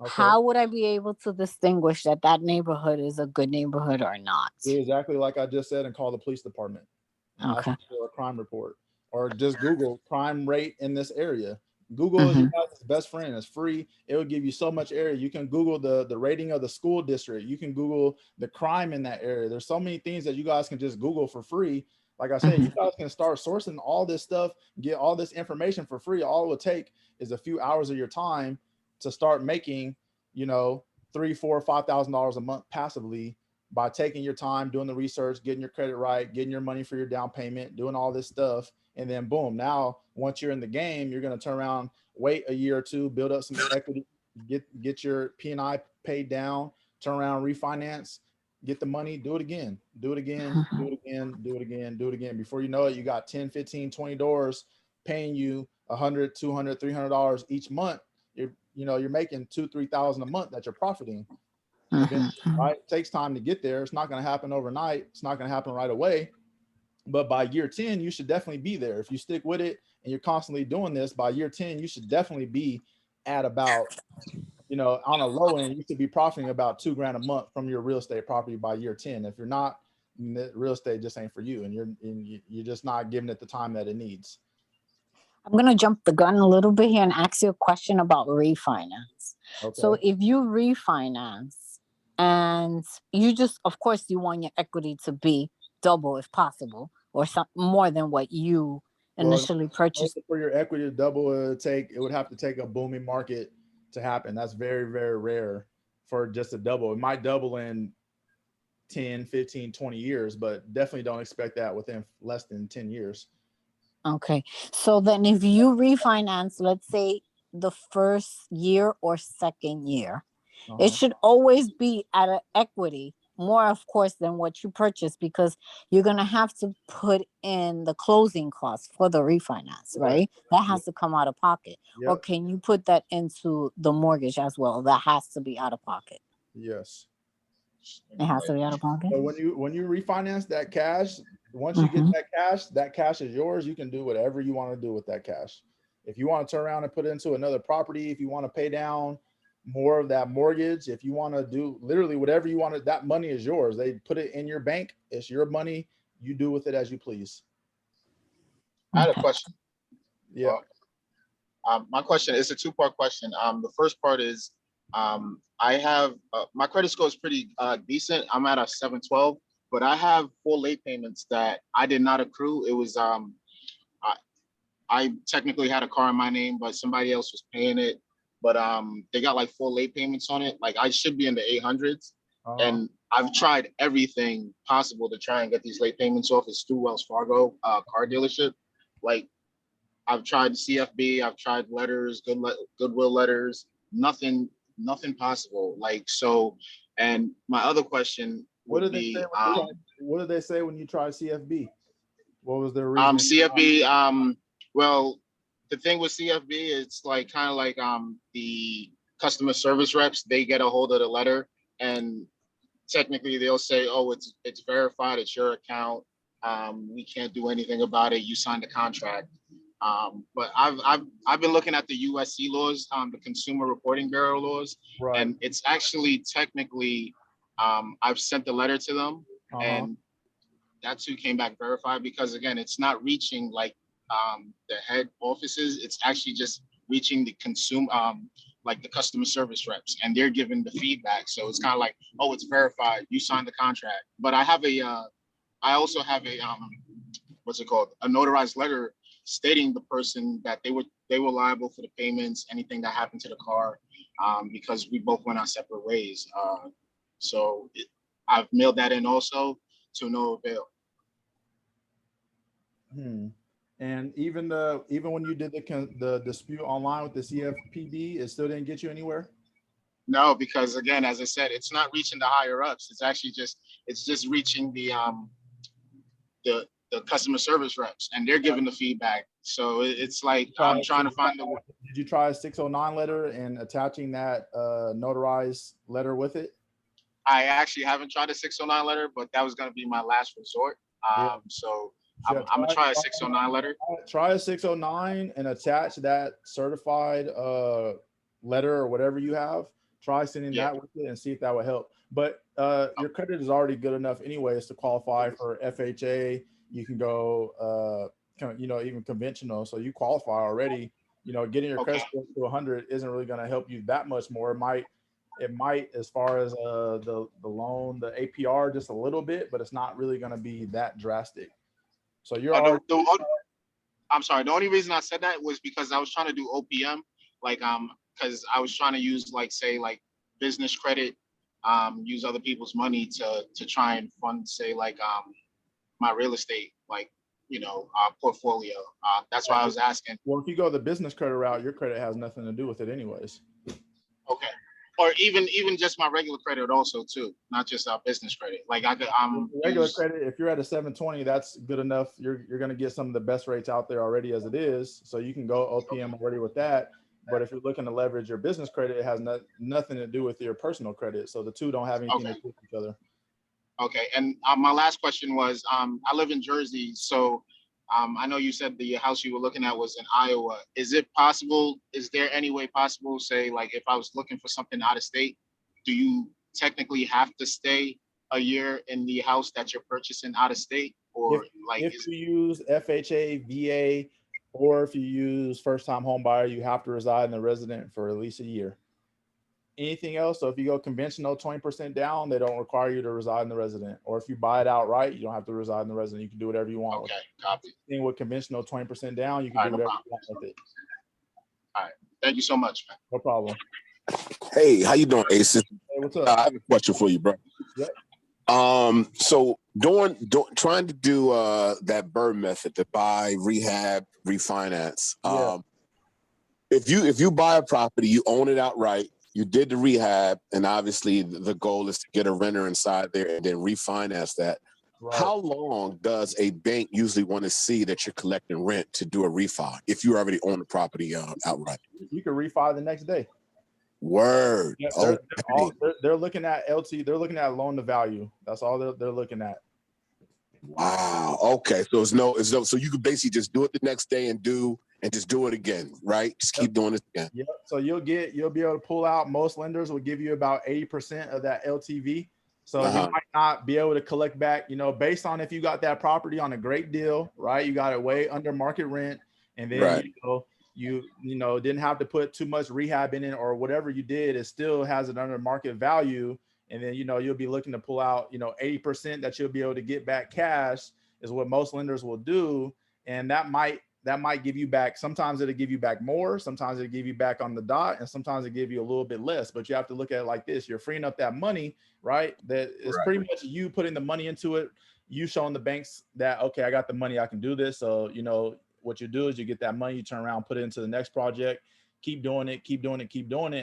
okay. How would I be able to distinguish that neighborhood is a good neighborhood or not? Do exactly like I just said and call the police department and ask for a crime report, or just Google crime rate in this area. Google is your guys' best friend. It's free. It will give you so much area. You can Google the rating of the school district. You can Google the crime in that area. There's so many things that you guys can just Google for free. Like I said, you guys can start sourcing all this stuff, get all this information for free. All it would take is a few hours of your time to start making, $3,000, $4,000, $5,000 a month passively by taking your time, doing the research, getting your credit right, getting your money for your down payment, doing all this stuff. And then boom, now once you're in the game, you're going to turn around, wait a year or two, build up some equity, get your P&I paid down, turn around, refinance, get the money, do it again, do it again, do it again, do it again, do it again. Before you know it, you got 10, 15, 20 doors paying you $100, $200, $300 each month. You're making $2,000, $3,000 a month that you're profiting. Right? It takes time to get there. It's not going to happen overnight. It's not going to happen right away. But by year 10, you should definitely be there. If you stick with it and you're constantly doing this, by year 10, you should definitely be at about, on a low end, you should be profiting about $2,000 a month from your real estate property by year 10. If you're not, real estate just ain't for you, and you're just not giving it the time that it needs. I'm going to jump the gun a little bit here and ask you a question about refinance. Okay. So if you refinance and you just, of course, you want your equity to be double if possible, or some more than what you initially purchased. For your equity to double, it would have to take a booming market to happen. That's very, very rare for just a double. It might double in 10, 15, 20 years, but definitely don't expect that within less than 10 years. Okay. So then if you refinance, let's say the first year or second year, it should always be at an equity, more of course than what you purchased, because you're going to have to put in the closing costs for the refinance, right? That has to come out of pocket. Or can you put that into the mortgage as well? That has to be out of pocket. Yes. It has to be out of pocket. So when you refinance that cash, once you get that cash is yours. You can do whatever you want to do with that cash. If you want to turn around and put it into another property, if you want to pay down more of that mortgage, if you want to do literally whatever you want, that money is yours. They put it in your bank. It's your money. You do with it as you please. I had a question. Yeah. My question is a two-part question. The first part is, I have my credit score is pretty decent. I'm at a 712, but I have 4 late payments that I did not accrue. It was I technically had a car in my name, but somebody else was paying it. But they got like 4 late payments on it. Like I should be in the 800s, and I've tried everything possible to try and get these late payments off. It's through Wells Fargo car dealership. Like I've tried CFB, I've tried letters, goodwill letters, nothing possible. Like so, and my other question would be, what did they say when you tried CFB? What was their reason? CFB, well, the thing with CFB, it's like kind of like the customer service reps, they get a hold of the letter and technically they'll say, oh, it's verified, it's your account. We can't do anything about it. You signed the contract. But I've been looking at the USC laws, the Consumer Reporting Bureau laws, and it's actually technically, I've sent the letter to them, and that too came back verified because again, it's not reaching like the head offices. It's actually just reaching the like the customer service reps, and they're giving the feedback. So it's kind of like, oh, it's verified. You signed the contract. But I also have a what's it called? A notarized letter stating the person that they were liable for the payments, anything that happened to the car, because we both went our separate ways. I've mailed that in also to no avail. And even when you did the dispute online with the CFPB, it still didn't get you anywhere? No, because again, as I said, it's not reaching the higher ups. It's actually just reaching the customer service reps, and they're giving the feedback. So it's like I'm trying to find the. Did you try a 609 letter and attaching that notarized letter with it? I actually haven't tried a 609 letter, but that was going to be my last resort. So I'm gonna try a 609 letter. Try a 609 and attach that certified letter or whatever you have. Try sending that with it and see if that would help. But your credit is already good enough anyways to qualify for FHA. You can go, even conventional. So you qualify already. Getting your credit score to 100 isn't really going to help you that much more. It might as far as the loan, the APR, just a little bit, but it's not really going to be that drastic. So you're I'm sorry. The only reason I said that was because I was trying to do OPM, like because I was trying to use like business credit, use other people's money to try and fund my real estate portfolio. That's why I was asking. Well, if you go the business credit route, your credit has nothing to do with it anyways. Okay. Or even just my regular credit also too, not just our business credit. Like I could regular credit, if you're at a 720, that's good enough. You're gonna get some of the best rates out there already as it is. So you can go OPM already with that. But if you're looking to leverage your business credit, it has nothing to do with your personal credit. So the two don't have anything to do with each other. Okay. And my last question was, I live in Jersey, so I know you said the house you were looking at was in Iowa. Is there any way possible, say, like if I was looking for something out of state, do you technically have to stay a year in the house that you're purchasing out of state, or if you use FHA, VA, or if you use first time home buyer, you have to reside in the resident for at least a year. Anything else? So if you go conventional 20% down, they don't require you to reside in the resident. Or if you buy it outright, you don't have to reside in the resident. You can do whatever you want. Okay, copy. With conventional 20% down, you can do whatever you want with it. All right. Thank you so much, man. No problem. Hey, how you doing, Ace? Hey, what's up? I have a question for you, bro. Yep. So trying to do that Bird method to buy, rehab, refinance. Yeah. If you buy a property, you own it outright, you did the rehab, and obviously the goal is to get a renter inside there and then refinance that. Right. How long does a bank usually want to see that you're collecting rent to do a refi if you already own the property outright? You can refi the next day. Word. Yeah, they're looking at LT. They're looking at loan to value. That's all they're looking at. Wow. Okay. So so you could basically just do it the next day and just do it again, right? Just keep doing it again. Yep. So you'll be able to pull out. Most lenders will give you about 80% of that LTV. So you might not be able to collect back, based on if you got that property on a great deal, right? You got it way under market rent, and then you didn't have to put too much rehab in it or whatever you did. It still has it under market value, and then you'll be looking to pull out 80% that you'll be able to get back cash is what most lenders will do, and that might give you back. Sometimes it'll give you back more, sometimes it'll give you back on the dot, and sometimes it'll give you a little bit less. But you have to look at it like this: you're freeing up that money, right? That is pretty much you putting the money into it, you showing the banks that, okay, I got the money, I can do this. So what you do is you get that money, you turn around, put it into the next project, keep doing it.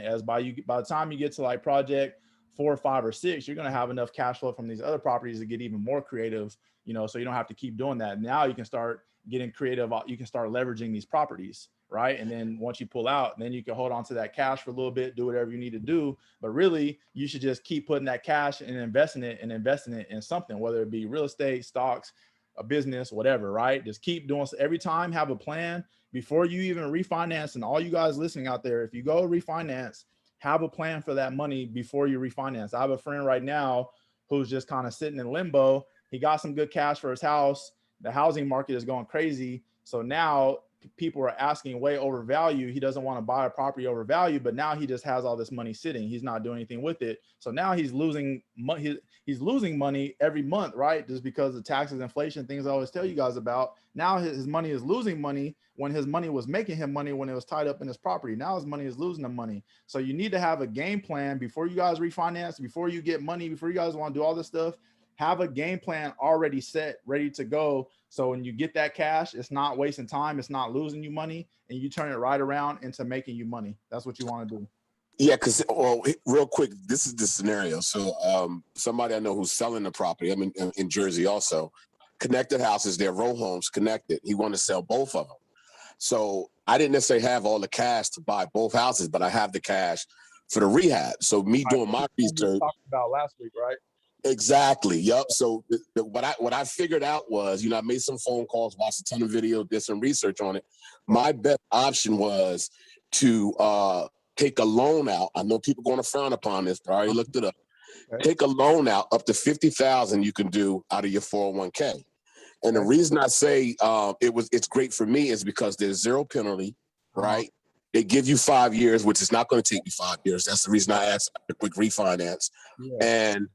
As by the time you get to like project 4 or 5 or 6, you're going to have enough cash flow from these other properties to get even more creative, so you don't have to keep doing that. Now you can start getting creative. You can start leveraging these properties, right? And then once you pull out, then you can hold on to that cash for a little bit, do whatever you need to do. But really, you should just keep putting that cash and investing it in something, whether it be real estate, stocks, a business, whatever, right? Just keep doing. So every time, have a plan before you even refinance. And all you guys listening out there, if you go refinance, have a plan for that money before you refinance. I have a friend right now who's just kind of sitting in limbo. He got some good cash for his house. The housing market is going crazy. So now people are asking way over value. He doesn't want to buy a property over value, but now he just has all this money sitting. He's not doing anything with it. So now he's losing money. He's losing money every month, right? Just because of taxes, inflation, things I always tell you guys about. Now his money is losing money when his money was making him money when it was tied up in his property. Now his money is losing the money. So you need to have a game plan before you guys refinance, before you get money, before you guys want to do all this stuff. Have a game plan already set, ready to go. So when you get that cash, it's not wasting time. It's not losing you money, and you turn it right around into making you money. That's what you want to do. Yeah, because real quick, this is the scenario. So somebody I know who's selling the property, I'm in Jersey also, connected houses, they're row homes connected. He wanted to sell both of them. So I didn't necessarily have all the cash to buy both houses, but I have the cash for the rehab. So me doing my research. Talked about last week, right? Exactly. Yep. So what I figured out was, I made some phone calls, watched a ton of video, did some research on it. My best option was to take a loan out. I know people going to frown upon this, but I already looked it up. Okay. Take a loan out up to $50,000 you can do out of your 401k. And the reason I say it's great for me is because there's zero penalty, right? They give you 5 years, which is not going to take me 5 years. That's the reason I asked a quick refinance. Yeah. And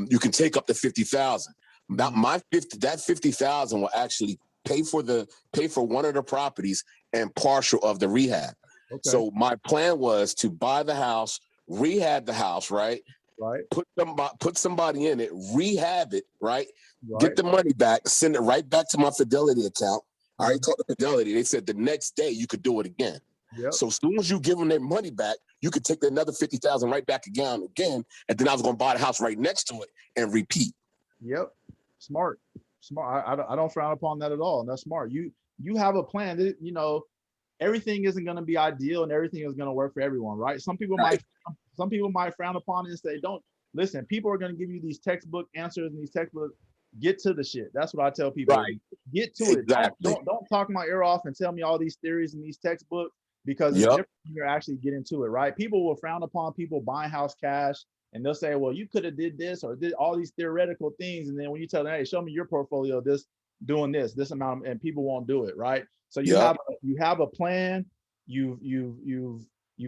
you can take up to $50,000. Now that $50,000 will actually pay for one of the properties and partial of the rehab. Okay. So my plan was to buy the house, rehab the house, right? Right. Put somebody in it, rehab it, right? Get the money back, send it right back to my Fidelity account. I already talked to Fidelity. They said the next day you could do it again. Yep. So as soon as you give them their money back, you could take another $50,000 right back again, and then I was going to buy the house right next to it and repeat. Yep, smart. I don't frown upon that at all, and that's smart. You have a plan. That, everything isn't going to be ideal, and everything is going to work for everyone, right? Some people might frown upon it and say, "Don't listen." People are going to give you these textbook answers and these textbook. Get to the shit. That's what I tell people. Right. Get to it. Don't talk my ear off and tell me all these theories and these textbooks. Because it's different when you're actually getting to it, right? People will frown upon people buying house cash and they'll say, well, you could have did this or did all these theoretical things. And then when you tell them, hey, show me your portfolio, doing this amount, and people won't do it, right? So you have a plan. You've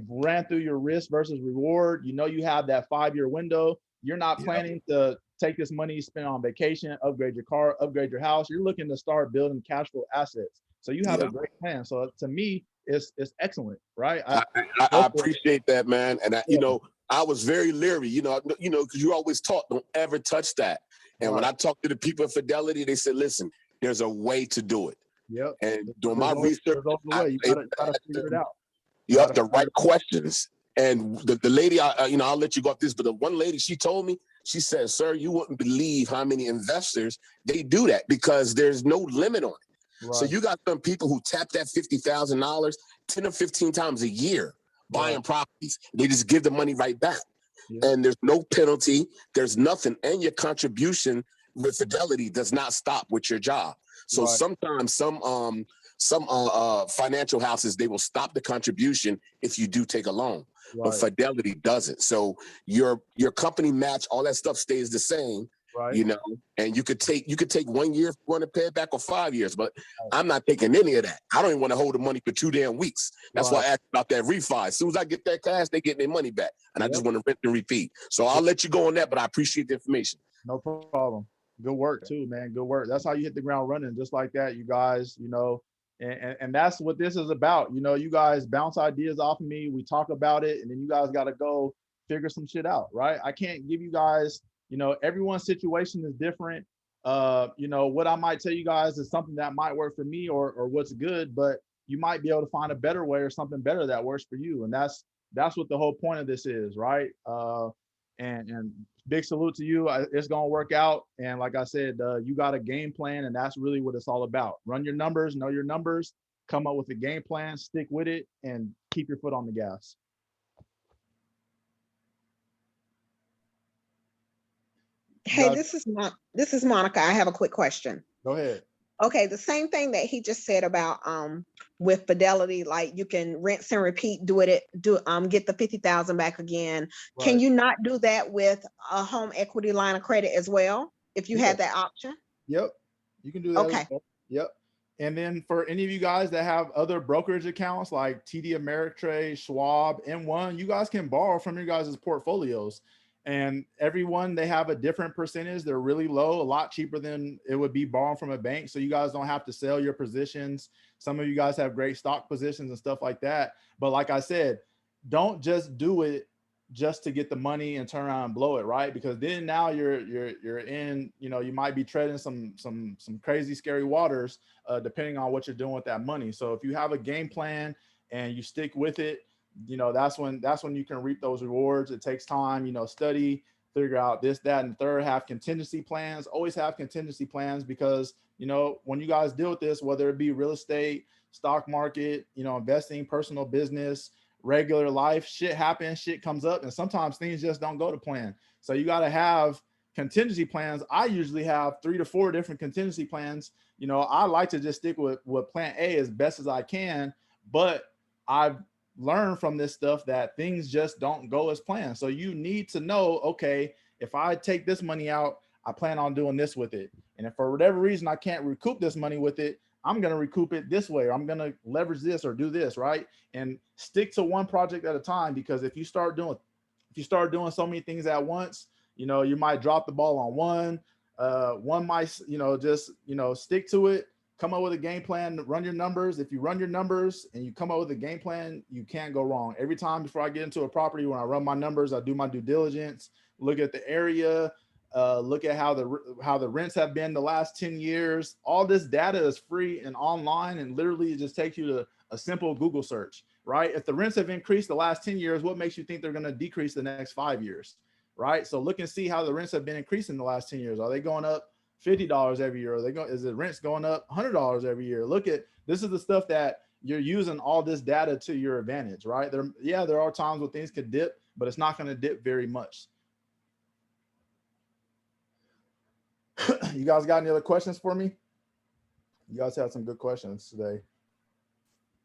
ran through your risk versus reward. You know, you have that 5-year window. You're not planning to take this money, spend on vacation, upgrade your car, upgrade your house. You're looking to start building cash flow assets. So you have a great plan. So to me, it's excellent, right? I appreciate that, man. And you know, I was very leery, you know, because you always taught, don't ever touch that. And when I talked to the people at Fidelity, they said, listen, there's a way to do it. Yep. And doing my research, you gotta figure it out. You have the right questions. And the lady, I'll let you go off this, but the one lady, she told me, she said, sir, you wouldn't believe how many investors, they do that because there's no limit on it. Right. So you got some people who tap that $50,000 10 or 15 times a year buying properties. They just give the money right back. And there's no penalty. There's nothing. And your contribution with Fidelity does not stop with your job. So sometimes some financial houses, they will stop the contribution if you do take a loan. But Fidelity doesn't. So your company match, all that stuff stays the same. You know, and you could take 1 year if you want to pay it back, or 5 years, but I'm not taking any of that. I don't even want to hold the money for 2 damn weeks. That's why I asked about that refi. As soon as I get that cash, they get their money back, and I just want to rent and repeat. So I'll let you go on that, but I appreciate the information. No problem. Good work too, man. Good work. That's how you hit the ground running, just like that, you guys. You know, and that's what this is about. You know, you guys bounce ideas off of me. We talk about it, and then you guys got to go figure some shit out, right? I can't give you guys. You know, everyone's situation is different. You know, what I might tell you guys is something that might work for me or what's good, but you might be able to find a better way or something better that works for you. And that's what the whole point of this is, right? And big salute to you. It's gonna work out. And like I said, you got a game plan, and that's really what it's all about. Run your numbers, know your numbers, come up with a game plan, stick with it, and keep your foot on the gas. Hey, this is Monica. I have a quick question. Go ahead. Okay, the same thing that he just said about with Fidelity, like you can rinse and repeat, get the 50,000 back again. Can you not do that with a home equity line of credit as well if you had that option? Yep, you can do that. Okay. Well. Yep. And then for any of you guys that have other brokerage accounts like TD Ameritrade, Schwab, M1, you guys can borrow from your guys' portfolios. And everyone, they have a different percentage. They're really low, a lot cheaper than it would be borrowing from a bank. So you guys don't have to sell your positions. Some of you guys have great stock positions and stuff like that. But like I said, don't just do it just to get the money and turn around and blow it, right? Because then now you're in, you know, you might be treading some crazy, scary waters, depending on what you're doing with that money. So if you have a game plan and you stick with it, you know, that's when you can reap those rewards. It takes time, you know, study, figure out this, that, and the third. Have contingency plans. Always have contingency plans, because, you know, when you guys deal with this, whether it be real estate, stock market, you know, investing, personal business, regular life, shit happens, shit comes up, and sometimes things just don't go to plan. So you got to have contingency plans. I usually have 3 to 4 different contingency plans. You know, I like to just stick with plan A as best as I can, but I've learn from this stuff that things just don't go as planned. So you need to know, okay, if I take this money out, I plan on doing this with it. And if for whatever reason I can't recoup this money with it, I'm going to recoup it this way, or I'm going to leverage this or do this, right? And stick to one project at a time, because if you start doing so many things at once, you know, you might drop the ball on one. One might, you know, just, you know, stick to it. Come up with a game plan, run your numbers. If you run your numbers and you come up with a game plan, you can't go wrong. Every time before I get into a property, when I run my numbers, I do my due diligence, look at the area, look at how the rents have been the last 10 years. All this data is free and online, and literally it just takes you to a simple Google search, right? If the rents have increased the last 10 years, what makes you think they're going to decrease the next 5 years, right? So look and see how the rents have been increasing the last 10 years. Are they going up $50 every year? Is the rents going up $100 every year? This is the stuff that you're using all this data to your advantage, right? There are times where things could dip, but it's not going to dip very much. You guys got any other questions for me? You guys had some good questions today.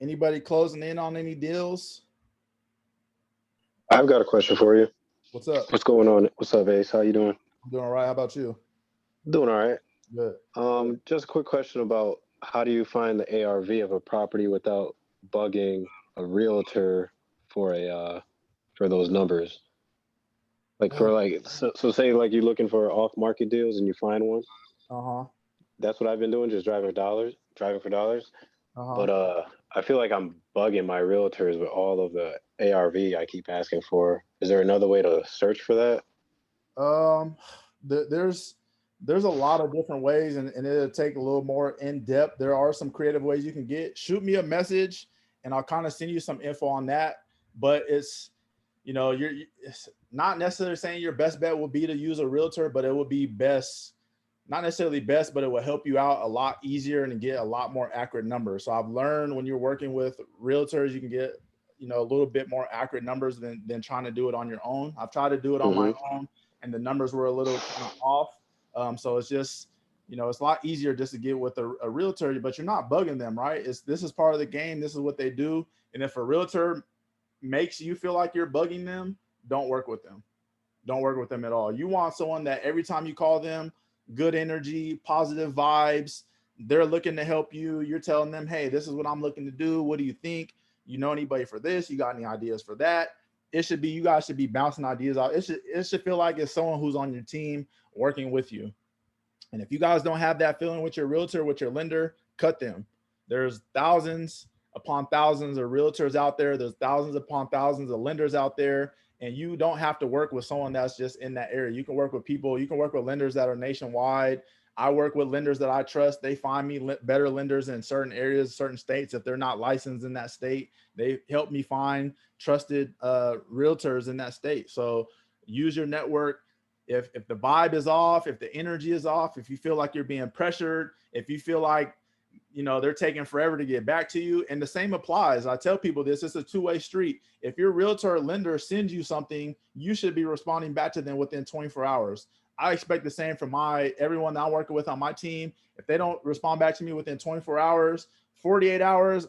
Anybody closing in on any deals? I've got a question for you. What's up? What's going on? What's up, Ace? How you doing? I'm doing all right. How about you? Doing all right. Good. Just a quick question about how do you find the ARV of a property without bugging a realtor for a for those numbers? Like for like so say like you're looking for off market deals and you find one. Uh-huh. That's what I've been doing, just driving for dollars. Uh-huh. But I feel like I'm bugging my realtors with all of the ARV I keep asking for. Is there another way to search for that? There's a lot of different ways, and it'll take a little more in depth. There are some creative ways you can get. Shoot me a message, and I'll kind of send you some info on that. But it's, you know, it's not necessarily saying your best bet will be to use a realtor, but it will be best, not necessarily best, but it will help you out a lot easier and get a lot more accurate numbers. So I've learned when you're working with realtors, you can get, you know, a little bit more accurate numbers than trying to do it on your own. I've tried to do it on my own, and the numbers were a little kind of off. So it's just, you know, it's a lot easier just to get with a realtor, but you're not bugging them, right? This is part of the game. This is what they do. And if a realtor makes you feel like you're bugging them, don't work with them. Don't work with them at all. You want someone that every time you call them, good energy, positive vibes, they're looking to help you. You're telling them, hey, this is what I'm looking to do. What do you think? You know anybody for this? You got any ideas for that? It should be, you guys should be bouncing ideas out. It should feel like it's someone who's on your team working with you. And if you guys don't have that feeling with your realtor, with your lender, cut them. There's thousands upon thousands of realtors out there. There's thousands upon thousands of lenders out there. And you don't have to work with someone that's just in that area. You can work with people. You can work with lenders that are nationwide. I work with lenders that I trust. They find me better lenders in certain areas, certain states. If they're not licensed in that state, they help me find trusted realtors in that state. So use your network. If the vibe is off, if the energy is off, if you feel like you're being pressured, if you feel like, you know, they're taking forever to get back to you. And the same applies. I tell people this, it's a two-way street. If your realtor or lender sends you something, you should be responding back to them within 24 hours. I expect the same from everyone that I'm working with on my team. If they don't respond back to me within 24 hours, 48 hours,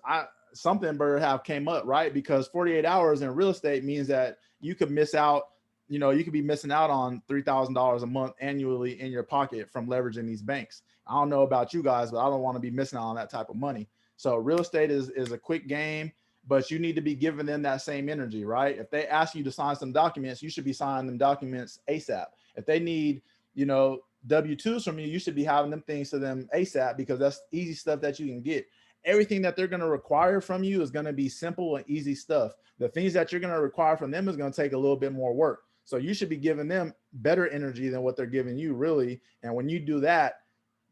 something better have came up, right? Because 48 hours in real estate means that you could miss out. You know, you could be missing out on $3,000 a month annually in your pocket from leveraging these banks. I don't know about you guys, but I don't want to be missing out on that type of money. So real estate is a quick game, but you need to be giving them that same energy, right? If they ask you to sign some documents, you should be signing them documents ASAP. If they need, you know, W-2s from you, you should be having them things to them ASAP, because that's easy stuff that you can get. Everything that they're going to require from you is going to be simple and easy stuff. The things that you're going to require from them is going to take a little bit more work. So you should be giving them better energy than what they're giving you, really. And when you do that,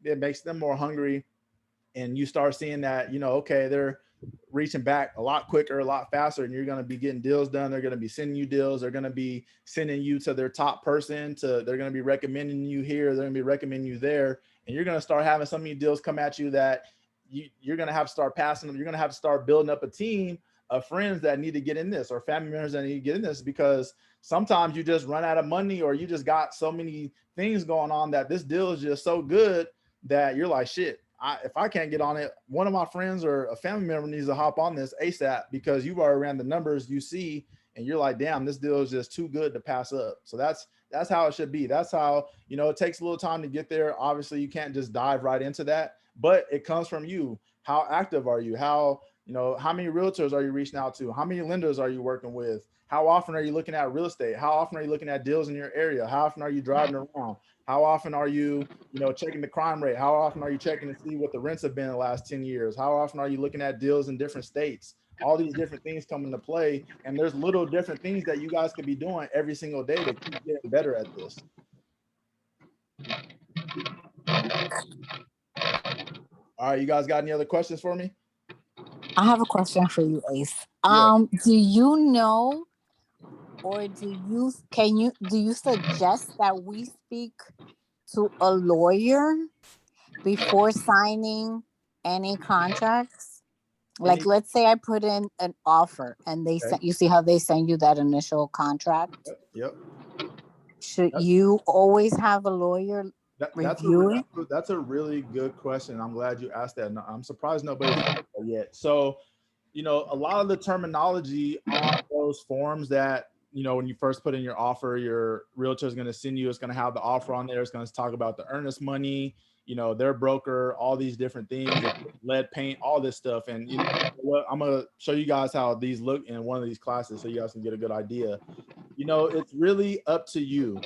it makes them more hungry. And you start seeing that, you know, okay, they're reaching back a lot quicker, a lot faster, and you're going to be getting deals done. They're going to be sending you deals. They're going to be sending you to their top person. They're going to be recommending you here. They're going to be recommending you there. And you're going to start having so many deals come at you that you're going to have to start passing them. You're going to have to start building up a team of friends that need to get in this, or family members that need to get in this, because sometimes you just run out of money, or you just got so many things going on that this deal is just so good that you're like, shit, if I can't get on it, one of my friends or a family member needs to hop on this ASAP, because you've already ran the numbers you see and you're like, damn, this deal is just too good to pass up. So that's how it should be. That's how, you know, it takes a little time to get there. Obviously you can't just dive right into that, but it comes from you. How active are you? How many realtors are you reaching out to? How many lenders are you working with? How often are you looking at real estate? How often are you looking at deals in your area? How often are you driving around? How often are you, checking the crime rate? How often are you checking to see what the rents have been in the last 10 years? How often are you looking at deals in different states? All these different things come into play, and there's little different things that you guys could be doing every single day to keep getting better at this. All right, you guys got any other questions for me? I have a question for you, Ace. Yeah. Do you know, or do you suggest that we speak to a lawyer before signing any contracts? Like, let's say I put in an offer and you see how they send you that initial contract? Yep. Should you always have a lawyer review it? That's a really good question. I'm glad you asked that. I'm surprised nobody's asked that yet. So, a lot of the terminology on those forms that you know, when you first put in your offer, your realtor is going to send you, it's going to have the offer on there. It's going to talk about the earnest money, you know, their broker, all these different things, lead paint, all this stuff. And you know what, I'm going to show you guys how these look in one of these classes so you guys can get a good idea. You know, it's really up to you.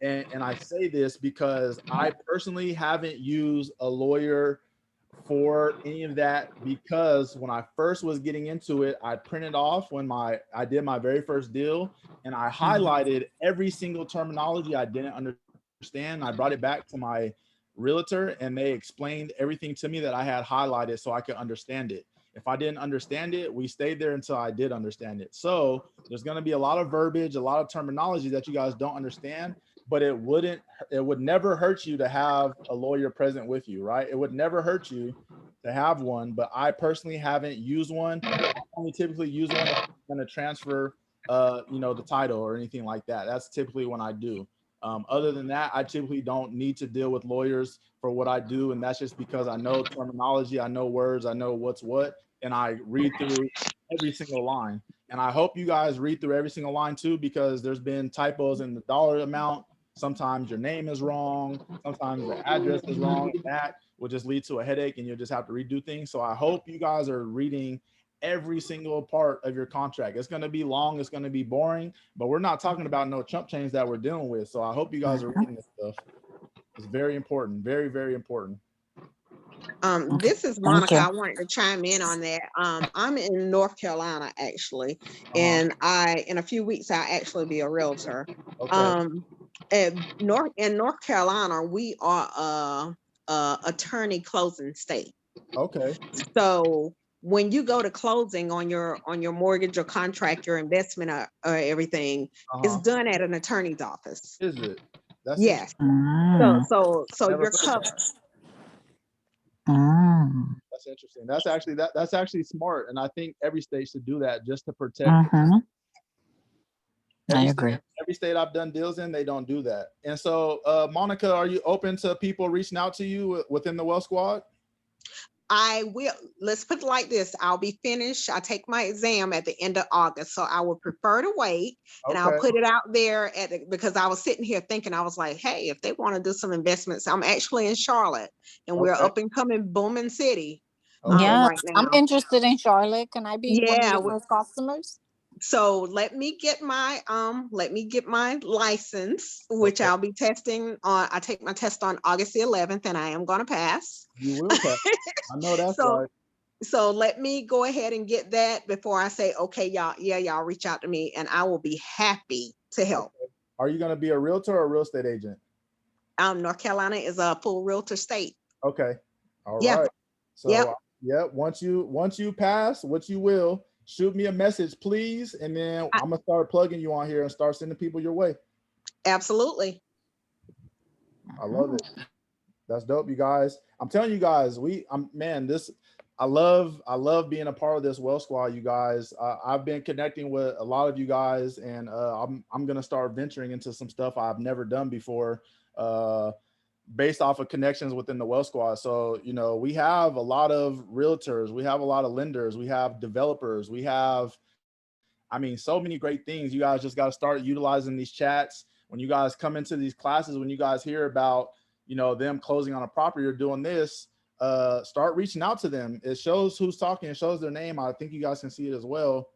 And I say this because I personally haven't used a lawyer for any of that, because when I first was getting into it, I printed off when I did my very first deal, and I highlighted every single terminology I didn't understand. I brought it back to my realtor and they explained everything to me that I had highlighted so I could understand it. If I didn't understand it, we stayed there until I did understand it. So there's going to be a lot of verbiage, a lot of terminology that you guys don't understand, but it would never hurt you to have a lawyer present with you, right? It would never hurt you to have one, but I personally haven't used one. I only typically use one if I'm going to transfer, you know, the title or anything like that. That's typically when I do. Other than that, I typically don't need to deal with lawyers for what I do, and that's just because I know terminology, I know words, I know what's what, and I read through every single line. And I hope you guys read through every single line too, because there's been typos in the dollar amount. Sometimes your name is wrong. Sometimes the address is wrong. That will just lead to a headache and you'll just have to redo things. So I hope you guys are reading every single part of your contract. It's going to be long. It's going to be boring, but we're not talking about no chump change that we're dealing with. So I hope you guys are reading this stuff. It's very important. Very, very important. This is Monica. I wanted to chime in on that. I'm in North Carolina actually, and in a few weeks I'll actually be a realtor. Okay. In North Carolina, we are a attorney closing state. Okay. So when you go to closing on your mortgage or contract, your investment or everything, it's done at an attorney's office. Is it? That's yes. So you're covered. That's interesting. That's actually smart, and I think every state should do that just to protect. I agree. Every state I've done deals in, they don't do that. And so, Monica, are you open to people reaching out to you within the Wealth Squad? I will. Let's put it like this. I'll be finished. I take my exam at the end of August. So I would prefer to wait, and I'll put it out there because I was sitting here thinking, I was like, hey, if they want to do some investments, I'm actually in Charlotte and we're up and coming booming city. Yeah, right now. I'm interested in Charlotte. Can I be one of your first customers? So let me get my license, which I'll be testing on. I take my test on August the 11th, and I am going to pass. You will pass. I know that's right. So let me go ahead and get that before I say, okay, y'all reach out to me, and I will be happy to help. Okay. Are you going to be a realtor or a real estate agent? North Carolina is a full realtor state. Okay. All right. So once you pass, what you will, shoot me a message, please. And then I'm going to start plugging you on here and start sending people your way. Absolutely. I love it. That's dope, you guys. I'm telling you guys, I love being a part of this Wealth Squad, you guys. I've been connecting with a lot of you guys, and I'm going to start venturing into some stuff I've never done before, based off of connections within the Wealth Squad. So, you know, we have a lot of realtors, we have a lot of lenders, we have developers, we have, so many great things. You guys just got to start utilizing these chats. When you guys come into these classes, when you guys hear about, you know, them closing on a property or doing this, start reaching out to them. It shows who's talking, it shows their name. I think you guys can see it as well.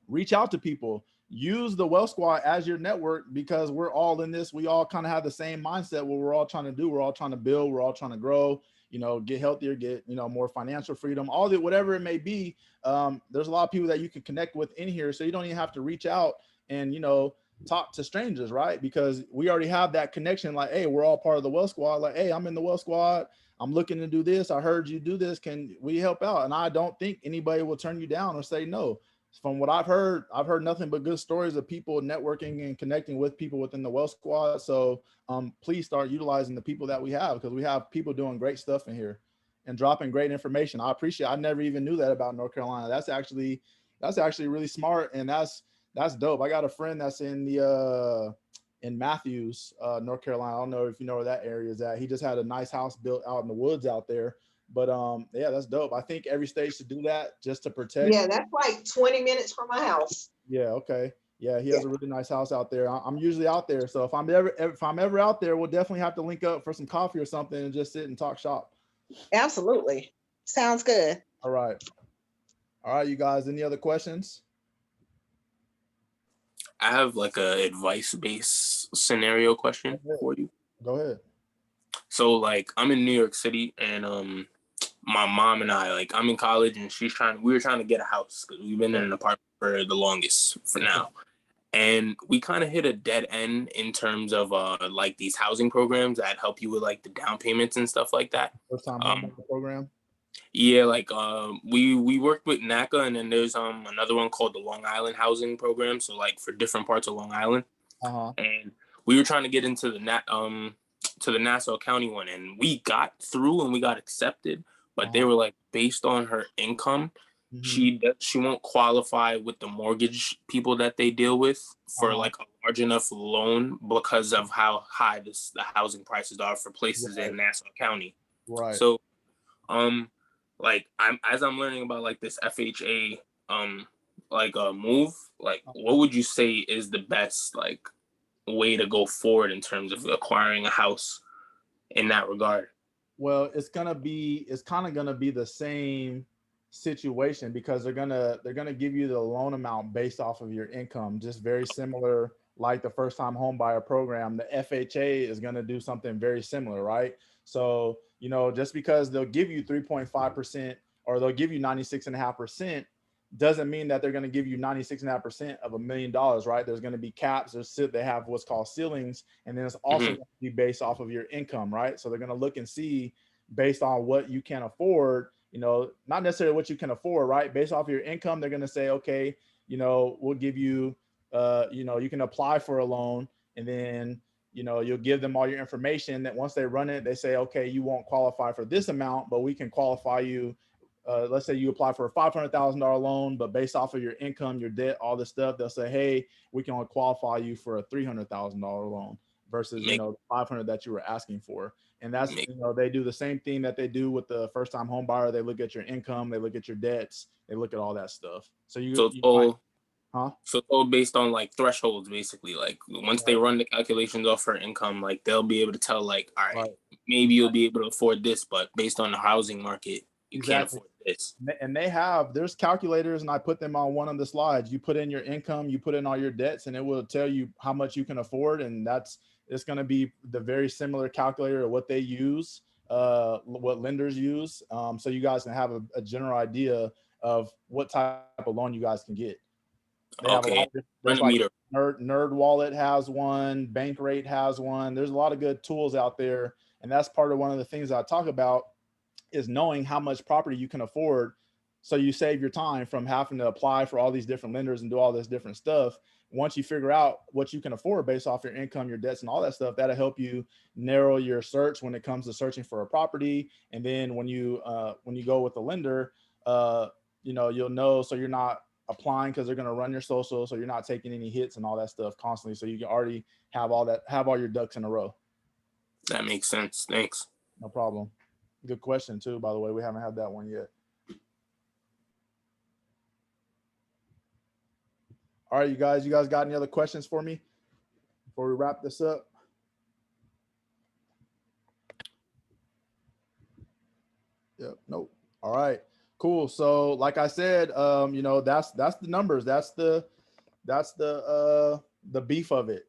Reach out to people. Use the Wealth Squad as your network, because we're all in this. We all kind of have the same mindset. What we're all trying to do, we're all trying to build, we're all trying to grow, you know, get healthier, get, you know, more financial freedom, whatever it may be. There's a lot of people that you can connect with in here, so you don't even have to reach out and, you know, talk to strangers, right? Because we already have that connection. Like, hey, we're all part of the Wealth Squad. Like, hey, I'm in the Wealth Squad. I'm looking to do this. I heard you do this. Can we help out? And I don't think anybody will turn you down or say no. From what I've heard nothing but good stories of people networking and connecting with people within the Wealth Squad. So please start utilizing the people that we have, because we have people doing great stuff in here and dropping great information. I appreciate it. I never even knew that about North Carolina. That's actually really smart, and that's dope. I got a friend that's in the in Matthews, North Carolina. I don't know if you know where that area is at. He just had a nice house built out in the woods out there. But yeah, that's dope. I think every state should do that just to protect. Yeah, that's like 20 minutes from my house. Yeah, okay. Yeah, he has a really nice house out there. I'm usually out there, so if I'm ever out there, we'll definitely have to link up for some coffee or something and just sit and talk shop. Absolutely. Sounds good. All right. All right, you guys. Any other questions? I have like a advice-based scenario question for you. Go ahead. So like I'm in New York City and my mom and I, like I'm in college and we were trying to get a house because we've been in an apartment for the longest for now. And we kind of hit a dead end in terms of like these housing programs that help you with like the down payments and stuff like that. First time home program. Yeah, like we worked with NACA, and then there's another one called the Long Island Housing Program. So like for different parts of Long Island, and we were trying to get into the Nassau County one, and we got through and we got accepted, but they were like based on her income, she won't qualify with the mortgage people that they deal with for like a large enough loan because of how high the housing prices are for places in Nassau County. Right. So like I'm learning about like this FHA move, like what would you say is the best like way to go forward in terms of acquiring a house in that regard? Well, it's kind of gonna be the same situation because they're gonna give you the loan amount based off of your income, just very similar like the first time home buyer program. The FHA is gonna do something very similar, right? So, just because they'll give you 3.5% or they'll give you 96.5%, doesn't mean that they're going to give you 96.5% of $1 million, right? There's going to be caps. They have what's called ceilings, and then it's also going to be based off of your income, right? So they're going to look and see based on what you can afford, not necessarily what you can afford, right? Based off of your income, they're going to say, okay, we'll give you, you can apply for a loan, and then you'll give them all your information. That once they run it, they say, okay, you won't qualify for this amount, but we can qualify you. Let's say you apply for a $500,000 loan, but based off of your income, your debt, all this stuff, they'll say, hey, we can only qualify you for a $300,000 loan versus, the 500 that you were asking for. And that's, they do the same thing that they do with the first time home buyer. They look at your income, they look at your debts, they look at all that stuff. So So it's all based on like thresholds, basically. Like once they run the calculations off her income, like they'll be able to tell, like, all right, maybe you'll be able to afford this, but based on the housing market, you can't afford this. And there's calculators, and I put them on one of the slides. You put in your income, you put in all your debts, and it will tell you how much you can afford. And it's going to be the very similar calculator of what they use, what lenders use. So you guys can have a general idea of what type of loan you guys can get. They have a lot of, there's like Nerd Wallet has one, Bankrate has one. There's a lot of good tools out there, and that's part of one of the things I talk about is knowing how much property you can afford, so you save your time from having to apply for all these different lenders and do all this different stuff. Once you figure out what you can afford based off your income, your debts, and all that stuff, that'll help you narrow your search when it comes to searching for a property. And then when you go with the lender, you'll know, so you're not applying because they're going to run your social, so you're not taking any hits and all that stuff constantly. So you can already have all your ducks in a row. That makes sense. Thanks. No problem. Good question too, by the way. We haven't had that one yet. All right, you guys got any other questions for me before we wrap this up? Yep. Nope. All right, cool. So like I said, that's the numbers. That's the beef of it.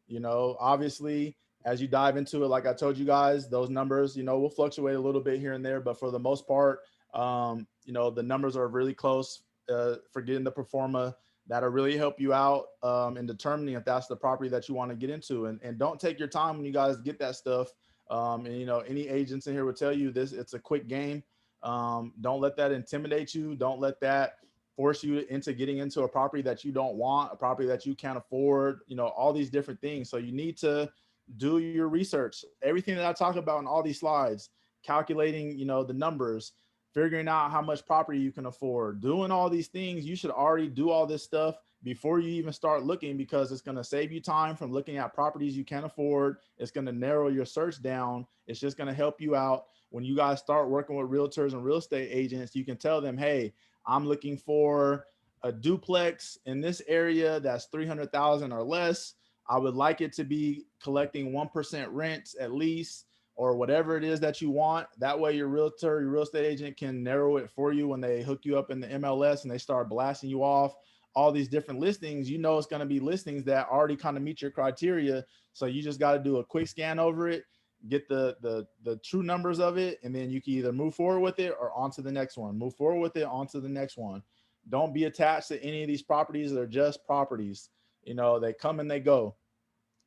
Obviously, as you dive into it, like I told you guys, those numbers, will fluctuate a little bit here and there, but for the most part, the numbers are really close for getting the pro forma that'll really help you out in determining if that's the property that you want to get into. And don't take your time when you guys get that stuff. Any agents in here will tell you this, it's a quick game. Don't let that intimidate you. Don't let that force you into getting into a property that you don't want, a property that you can't afford, all these different things. So you need to do your research. Everything that I talk about in all these slides, calculating, the numbers, figuring out how much property you can afford, doing all these things. You should already do all this stuff before you even start looking, because it's going to save you time from looking at properties you can't afford. It's going to narrow your search down. It's just going to help you out. When you guys start working with realtors and real estate agents, you can tell them, hey, I'm looking for a duplex in this area that's 300,000 or less, I would like it to be collecting 1% rents at least, or whatever it is that you want. That way your realtor, your real estate agent can narrow it for you when they hook you up in the MLS and they start blasting you off all these different listings. You know, it's going to be listings that already kind of meet your criteria. So you just got to do a quick scan over it, get the true numbers of it, and then you can either move forward with it or on to the next one. Move forward with it, on to the next one. Don't be attached to any of these properties. They're just properties. You know, they come and they go.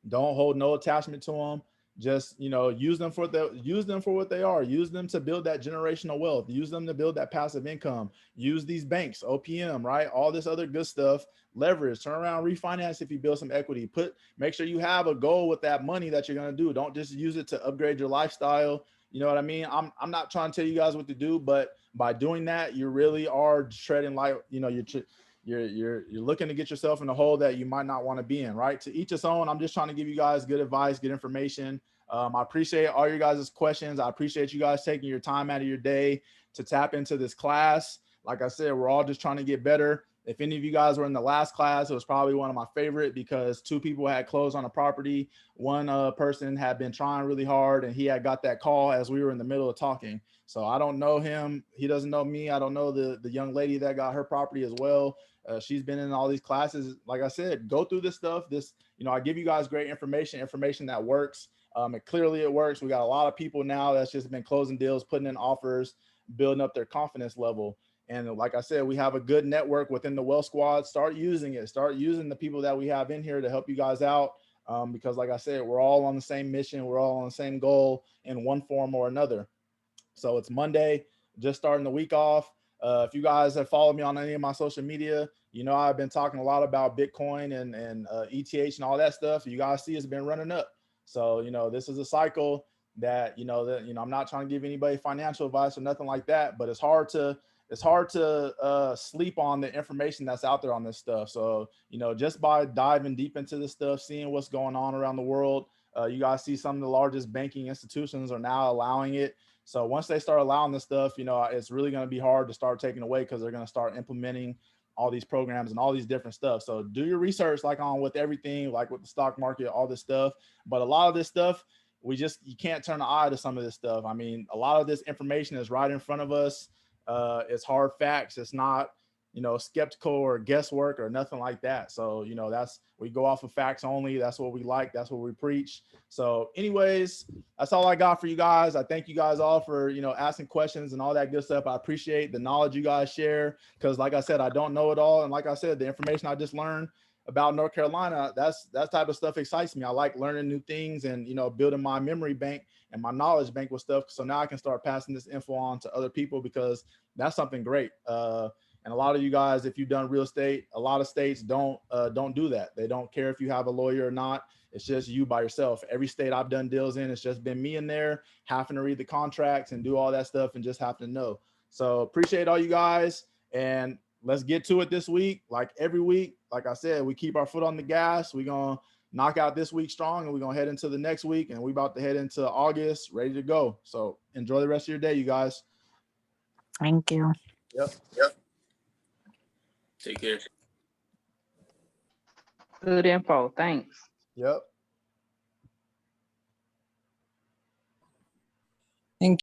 Don't hold no attachment to them. Just, you know, use them for what they are. Use them to build that generational wealth. Use them to build that passive income. Use these banks, OPM, right? All this other good stuff. Leverage, turn around, refinance if you build some equity. Make sure you have a goal with that money that you're going to do. Don't just use it to upgrade your lifestyle. You know what I mean? I'm not trying to tell you guys what to do, but by doing that, you really are treading light. You know, you're looking to get yourself in a hole that you might not want to be in, right? To each its own. I'm just trying to give you guys good advice, good information. I appreciate all your guys' questions. I appreciate you guys taking your time out of your day to tap into this class. Like I said, we're all just trying to get better. If any of you guys were in the last class, it was probably one of my favorite because 2 people had closed on a property. One person had been trying really hard and he had got that call as we were in the middle of talking. So I don't know him. He doesn't know me. I don't know the young lady that got her property as well. She's been in all these classes. Like I said, go through this stuff. I give you guys great information that works. Clearly it works. We got a lot of people now that's just been closing deals, putting in offers, building up their confidence level. And like I said, we have a good network within the Wealth Squad. Start using it. Start using the people that we have in here to help you guys out. Because like I said, we're all on the same mission. We're all on the same goal in one form or another. So it's Monday, just starting the week off. If you guys have followed me on any of my social media, you know I've been talking a lot about Bitcoin and ETH and all that stuff. You guys see it's been running up. So, you know, this is a cycle that, I'm not trying to give anybody financial advice or nothing like that, but it's hard to sleep on the information that's out there on this stuff. So, you know, just by diving deep into this stuff, seeing what's going on around the world, you guys see some of the largest banking institutions are now allowing it. So once they start allowing this stuff, you know, it's really going to be hard to start taking away because they're going to start implementing all these programs and all these different stuff. So do your research, like on with everything, like with the stock market, all this stuff. But a lot of this stuff, you can't turn an eye to some of this stuff. I mean, a lot of this information is right in front of us. It's hard facts. It's not, you know, skeptical or guesswork or nothing like that. So, you know, we go off of facts only. That's what we like. That's what we preach. So anyways, that's all I got for you guys. I thank you guys all for, you know, asking questions and all that good stuff. I appreciate the knowledge you guys share because like I said, I don't know it all. And like I said, the information I just learned about North Carolina, that type of stuff excites me. I like learning new things and, you know, building my memory bank and my knowledge bank with stuff. So now I can start passing this info on to other people because that's something great. And a lot of you guys, if you've done real estate, a lot of states don't do that. They don't care if you have a lawyer or not. It's just you by yourself. Every state I've done deals in, it's just been me in there having to read the contracts and do all that stuff and just have to know. So appreciate all you guys. And let's get to it this week. Like every week, like I said, we keep our foot on the gas. We're going to knock out this week strong and we're going to head into the next week. And we're about to head into August, ready to go. So enjoy the rest of your day, you guys. Thank you. Yep. Take care. Good info. Thanks. Yep.